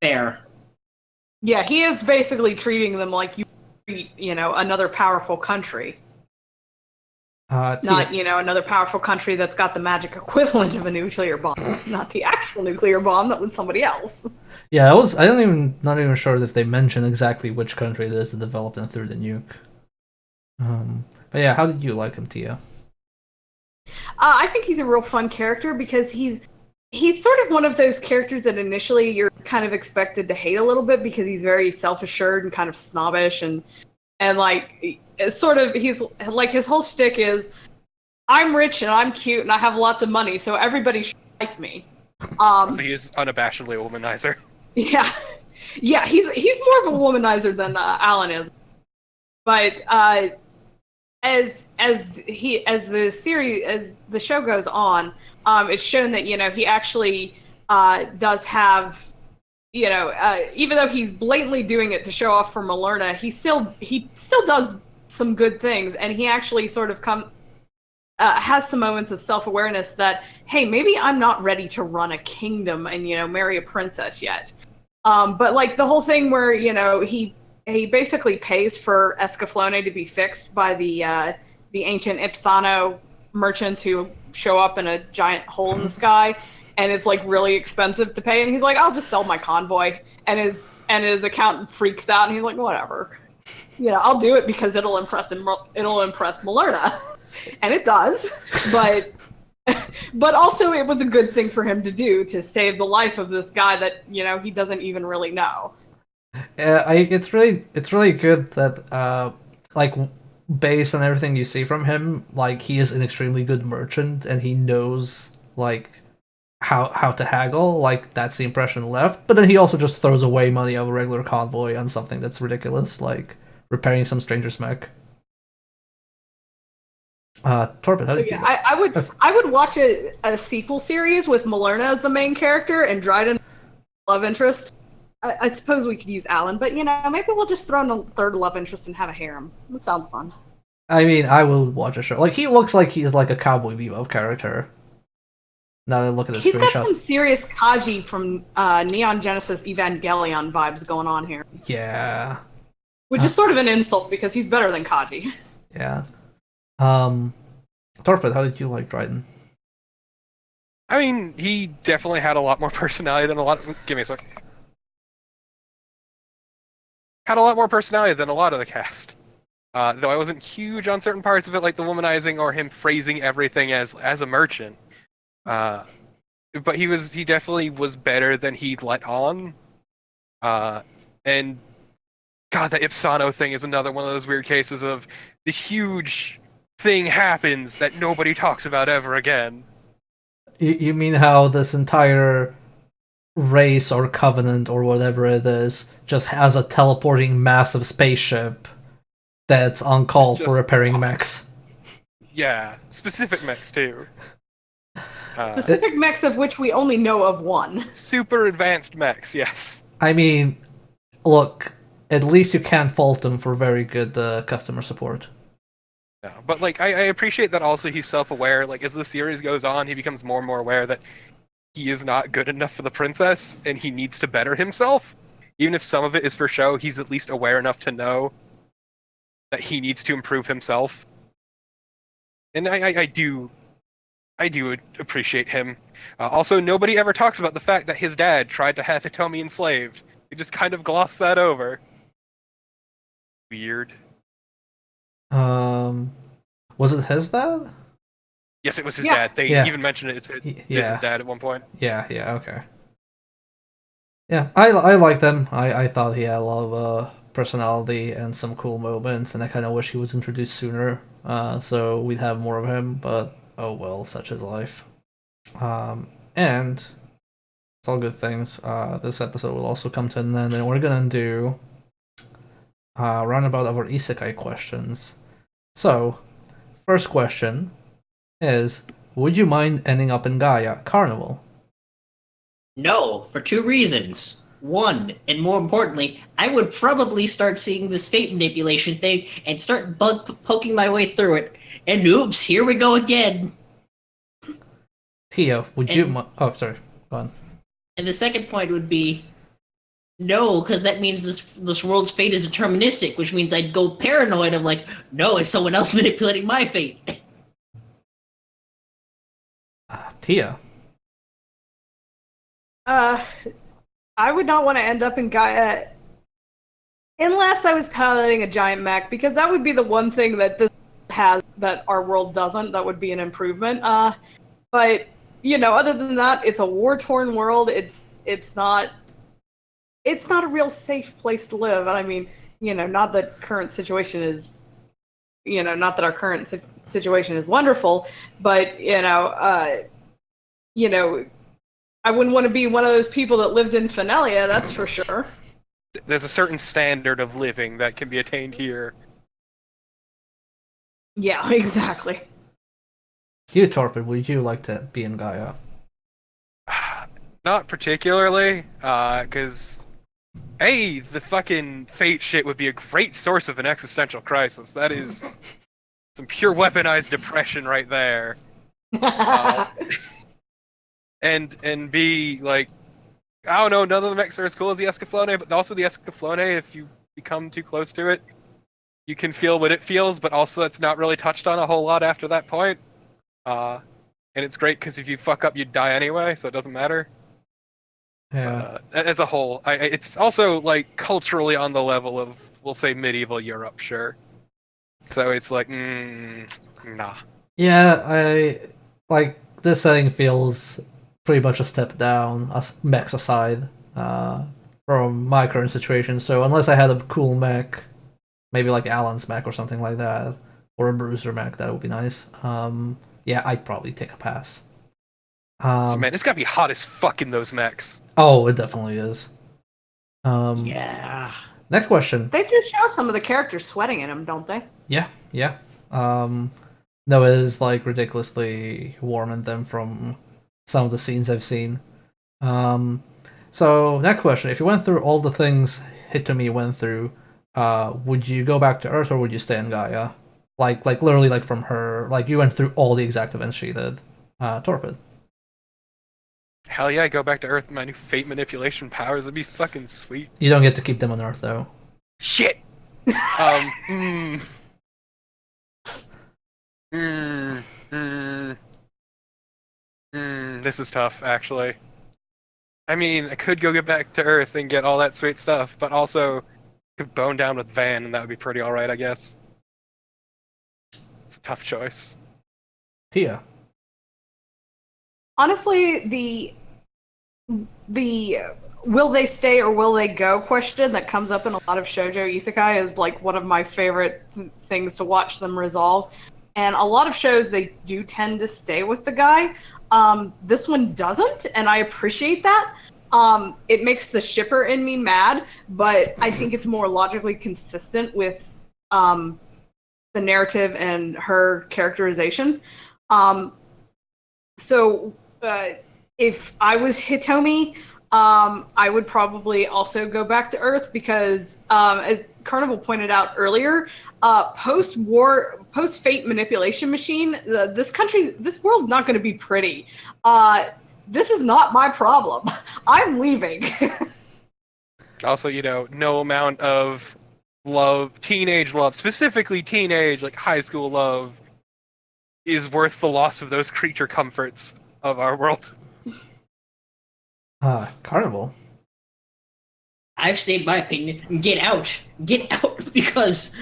Fair. Yeah, he is basically treating them like you treat, you know, another powerful country. Not, you know, another powerful country that's got the magic equivalent of a nuclear bomb. Not the actual nuclear bomb that was somebody else. Yeah, not even sure if they mention exactly which country it is that developed and threw the nuke. But yeah, how did you like him, Tia? I think he's a real fun character because he's sort of one of those characters that initially you're kind of expected to hate a little bit because he's very self-assured and kind of snobbish and like sort of he's like his whole shtick is I'm rich and I'm cute and I have lots of money, so everybody should like me. So he's unabashedly a womanizer. Yeah, he's more of a womanizer than Alan is, but as the show goes on, it's shown that, you know, he actually does have, you know, even though he's blatantly doing it to show off for Malerna, he still does some good things, and he actually sort of has some moments of self-awareness that, hey, maybe I'm not ready to run a kingdom and, you know, marry a princess yet. But like the whole thing where, you know, he he basically pays for Escaflowne to be fixed by the ancient Ipsano merchants who show up in a giant hole in the sky, and it's like really expensive to pay. And he's like, "I'll just sell my convoy." And his accountant freaks out, and he's like, "Whatever, I'll do it because it'll impress Malerna," and it does. But also, it was a good thing for him to do to save the life of this guy that he doesn't even really know. It's really good that like based on everything you see from him, like he is an extremely good merchant and he knows like how to haggle. Like that's the impression left. But then he also just throws away money of a regular convoy on something that's ridiculous, like repairing some stranger's mech. Torben, how did you? I would watch a sequel series with Malerna as the main character and Dryden love interest. I suppose we could use Alan, but maybe we'll just throw in a third love interest and have a harem. That sounds fun. I mean, I will watch a show. Like he looks like he's like a Cowboy Bebop character. Now that I look at this He's screenshot. got some serious Kaji from Neon Genesis Evangelion vibes going on here. Yeah. Which is sort of an insult because he's better than Kaji. Yeah. Torpid, how did you like Dryden? I mean, he definitely had a lot more personality than a lot of... Give me a sec. Had a lot more personality than a lot of the cast. Though I wasn't huge on certain parts of it, like the womanizing or him phrasing everything as a merchant. But he definitely was better than he let on. And God, the Ipsano thing is another one of those weird cases of this huge thing happens that nobody talks about ever again. You mean how this entire race or covenant or whatever it is just has a teleporting massive spaceship that's on call for repairing mechs? Yeah, specific mechs too. Specific mechs of which we only know of one. Super advanced mechs, yes. I mean, look, at least you can't fault them for very good customer support. No, but like I appreciate that also he's self-aware. Like as the series goes on, he becomes more and more aware that he is not good enough for the princess, and he needs to better himself. Even if some of it is for show, he's at least aware enough to know that he needs to improve himself. And I do appreciate him. Also, nobody ever talks about the fact that his dad tried to have Hitomi enslaved. They just kind of gloss that over. Weird. Was it his dad? Yes, it was his dad. They even mentioned it. It's his dad at one point. Yeah, okay. Yeah, I like them. I thought he had a lot of personality and some cool moments, and I kind of wish he was introduced sooner, so we'd have more of him, but oh well, such is life. And it's all good things. This episode will also come to an end, and we're gonna do roundabout of our isekai questions. So, first question is, would you mind ending up in Gaia Carnival? No, for two reasons. One, and more importantly, I would probably start seeing this fate manipulation thing and start poking my way through it. And oops, here we go again. Tia, would you... Oh, sorry. Go on. And the second point would be, no, because that means this world's fate is deterministic, which means I'd go paranoid of like, no, is someone else manipulating my fate? Tia. I would not want to end up in Gaia unless I was piloting a giant mech, because that would be the one thing that this has that our world doesn't. That would be an improvement. But other than that, it's a war-torn world. It's not a real safe place to live. And I mean, not that current situation is, not that our current situation is wonderful, but I wouldn't want to be one of those people that lived in Fenelia, that's for sure. There's a certain standard of living that can be attained here. Yeah, exactly. You, Torpid, would you like to be in Gaia? Not particularly, because, hey, the fucking fate shit would be a great source of an existential crisis. That is some pure weaponized depression right there. And be like, I don't know, none of the mechs are as cool as the Escaflowne, but also the Escaflowne, if you become too close to it, you can feel what it feels, but also it's not really touched on a whole lot after that point. And it's great because if you fuck up, you die anyway, so it doesn't matter. Yeah. As a whole, it's also like culturally on the level of, we'll say, medieval Europe, sure. So it's like, nah. Yeah, I like this setting feels pretty much a step down, as mechs aside, from my current situation. So unless I had a cool mech, maybe like Alan's mech or something like that, or a Bruiser mech, that would be nice. Yeah, I'd probably take a pass. So man, it's gotta be hot as fuck in those mechs. Oh, it definitely is. Yeah. Next question. They do show some of the characters sweating in them, don't they? Yeah. Noah is like ridiculously warm in them from some of the scenes I've seen. So next question: if you went through all the things Hitomi went through, would you go back to Earth or would you stay in Gaia? Like literally, like from her, like you went through all the exact events she did. Torpid. Hell yeah, go back to Earth with my new fate manipulation powers. It'd be fucking sweet. You don't get to keep them on Earth though. Shit! This is tough, actually. I mean, I could go get back to Earth and get all that sweet stuff, but also could bone down with Van, and that would be pretty alright, I guess. It's a tough choice. Tia. Honestly, the will they stay or will they go question that comes up in a lot of shoujo isekai is like one of my favorite things to watch them resolve. And a lot of shows, they do tend to stay with the guy. This one doesn't, and I appreciate that. It makes the shipper in me mad, but I think it's more logically consistent with the narrative and her characterization. So if I was Hitomi, I would probably also go back to Earth because, as Carnival pointed out earlier, post-war, post-fate manipulation machine, this world's not going to be pretty. This is not my problem. I'm leaving. Also, no amount of love, teenage love, specifically teenage, like high school love, is worth the loss of those creature comforts of our world. Carnival. I've stated my opinion. Get out, because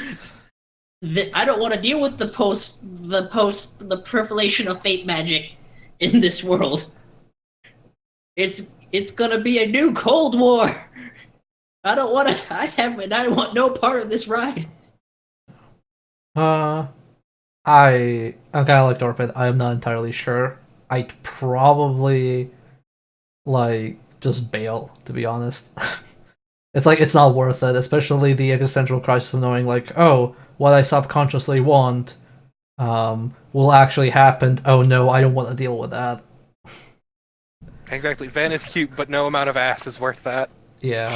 I don't want to deal with the proliferation of fate magic in this world. It's gonna be a new Cold War. I don't want to. I want no part of this ride. I'm kind of like Torpid. I'm not entirely sure. I'd probably just bail, to be honest. It's not worth it, especially the existential crisis of knowing oh, what I subconsciously want will actually happen. Oh no, I don't want to deal with that. Exactly. Van is cute, but no amount of ass is worth that. Yeah.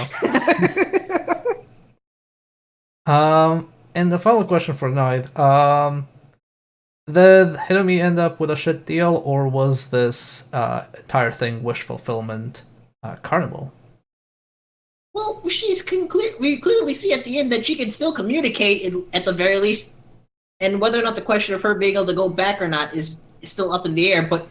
And the final question for tonight. Did Hitomi end up with a shit deal, or was this entire thing wish fulfillment? Carnival. Well, we clearly see at the end that she can still communicate at the very least, and whether or not the question of her being able to go back or not is still up in the air. But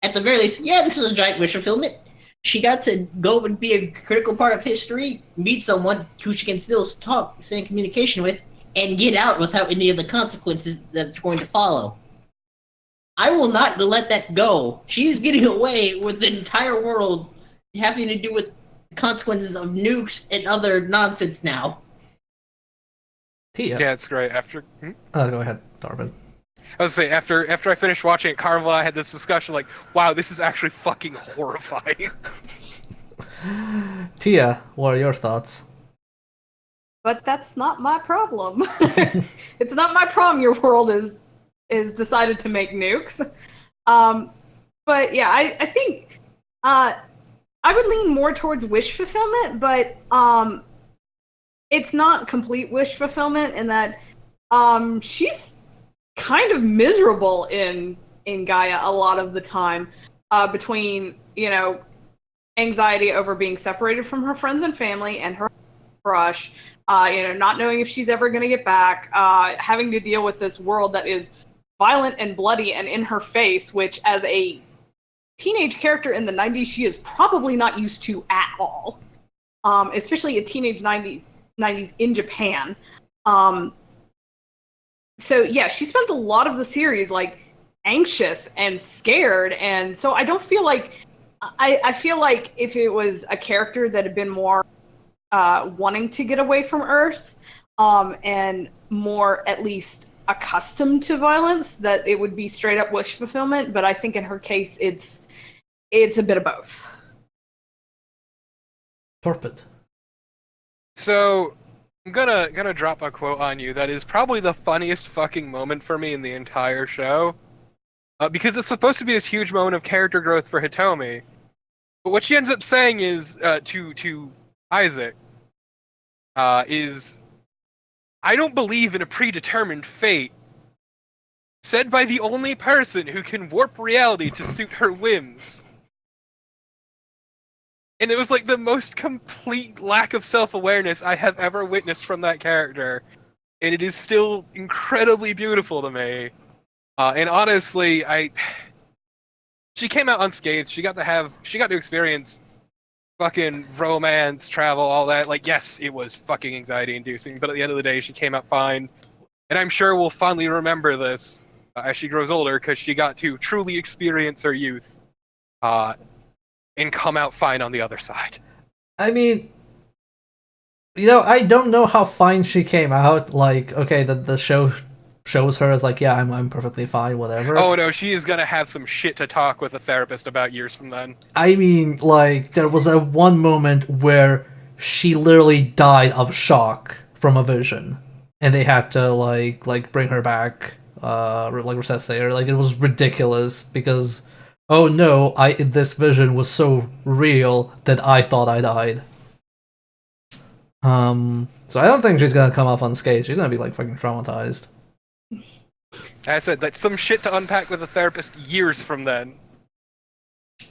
at the very least, yeah, this is a giant wish fulfillment. She got to go and be a critical part of history, meet someone who she can still stay in communication with, and get out without any of the consequences that's going to follow. I will not let that go. She's getting away with the entire world having to do with consequences of nukes and other nonsense now. Tia. Yeah, it's great. Go ahead, Darwin. I was saying, after I finished watching it, Carnival, I had this discussion wow, this is actually fucking horrifying. Tia, what are your thoughts? But that's not my problem. It's not my problem your world is decided to make nukes. But yeah, I think I would lean more towards wish fulfillment, but it's not complete wish fulfillment in that she's kind of miserable in Gaia a lot of the time, between anxiety over being separated from her friends and family and her crush, Not knowing if she's ever going to get back, having to deal with this world that is violent and bloody and in her face, which as a teenage character in the 90s, she is probably not used to at all, especially a teenage 90s in Japan. So yeah, she spent a lot of the series like anxious and scared, and so I don't feel like I feel like if it was a character that had been more wanting to get away from Earth, and more at least accustomed to violence, that it would be straight up wish fulfillment. But I think in her case, it's a bit of both. Torpid. So I'm gonna drop a quote on you that is probably the funniest fucking moment for me in the entire show, because it's supposed to be this huge moment of character growth for Hitomi, but what she ends up saying is to Isaac is, "I don't believe in a predetermined fate," said by the only person who can warp reality to suit her whims. And it was like the most complete lack of self-awareness I have ever witnessed from that character. And it is still incredibly beautiful to me. And honestly, she came out unscathed. She got to experience fucking romance, travel, all that. Like, yes, it was fucking anxiety-inducing, but at the end of the day, she came out fine. And I'm sure we'll fondly remember this as she grows older, because she got to truly experience her youth. And come out fine on the other side. I mean, I don't know how fine she came out. Like, okay, the show shows her as like, yeah, I'm perfectly fine, whatever. Oh no, she is gonna have some shit to talk with a therapist about years from then. I mean, like, there was a one moment where she literally died of shock from a vision, and they had to like bring her back, like resuscitate her. Like, it was ridiculous because, oh no, this vision was so real that I thought I died. So I don't think she's gonna come off unscathed. She's gonna be like fucking traumatized. I said that's some shit to unpack with a therapist years from then.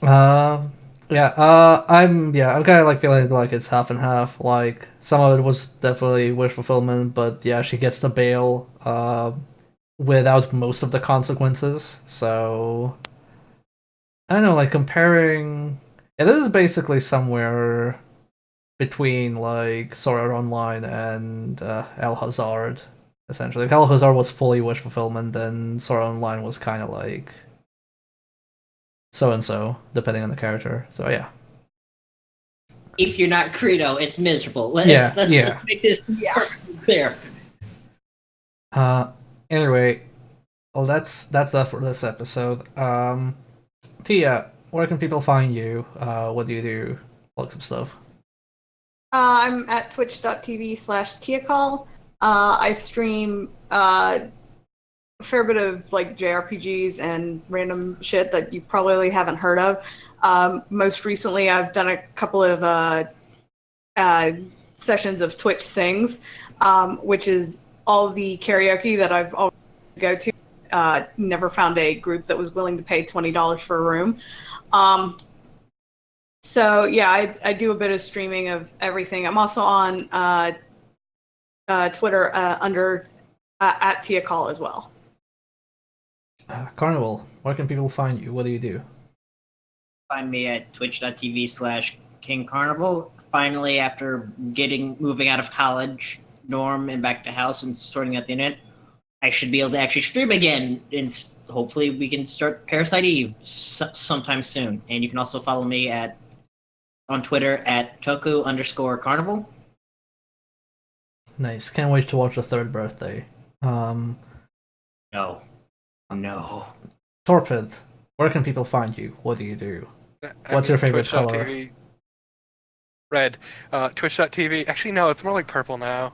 I'm kind of like feeling like it's half and half. Like, some of it was definitely wish fulfillment, but yeah, she gets the bail without most of the consequences. So I don't know, like comparing. Yeah, this is basically somewhere between like Sword Art Online and El Hazard. Essentially, if El Hazard was fully wish fulfillment, then Sword Art Online was kind of like so and so, depending on the character. So yeah. If you're not Credo, it's miserable. Yeah. Let's make this perfectly clear. Anyway, well, that's that for this episode. Tia, where can people find you? What do you do? Plug some stuff. I'm at twitch.tv/TiaCall. I stream a fair bit of like JRPGs and random shit that you probably haven't heard of. Most recently, I've done a couple of sessions of Twitch Sings, which is all the karaoke that I've always go to. Never found a group that was willing to pay $20 for a room. So yeah, I do a bit of streaming of everything. I'm also on Twitter under at Tia Call as well. Carnival, where can people find you? What do you do? Find me at twitch.tv/King Carnival. Finally, after moving out of college dorm and back to house and sorting out the internet, I should be able to actually stream again, and hopefully we can start Parasite Eve sometime soon. And you can also follow me on Twitter at Toku_Carnival. Nice. Can't wait to watch the third birthday. No. Torpid, where can people find you? What do you do? What's your favorite color? Twitch.tv. Red. Twitch.tv. Actually, no, it's more like purple now.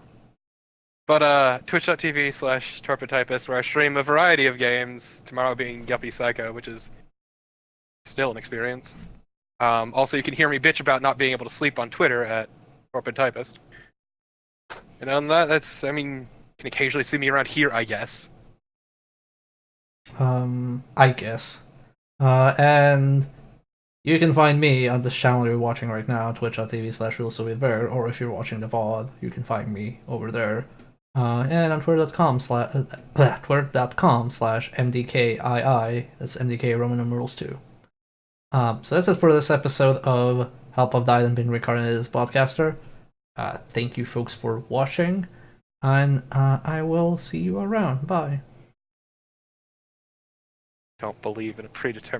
But twitch.tv/torpidtypist, where I stream a variety of games, tomorrow being Yuppie Psycho, which is still an experience. Also, you can hear me bitch about not being able to sleep on Twitter at torpidtypist. And on that, you can occasionally see me around here, I guess. I guess. And You can find me on this channel you're watching right now, twitch.tv/RealSovietBear, or if you're watching the VOD, you can find me over there. And on twitter.com/mdkii, that's MDK Roman numerals 2. So that's it for this episode of Help I've Died and Been Reincarnated as Podcaster. Thank you folks for watching, and I will see you around. Bye. Don't believe in a predetermined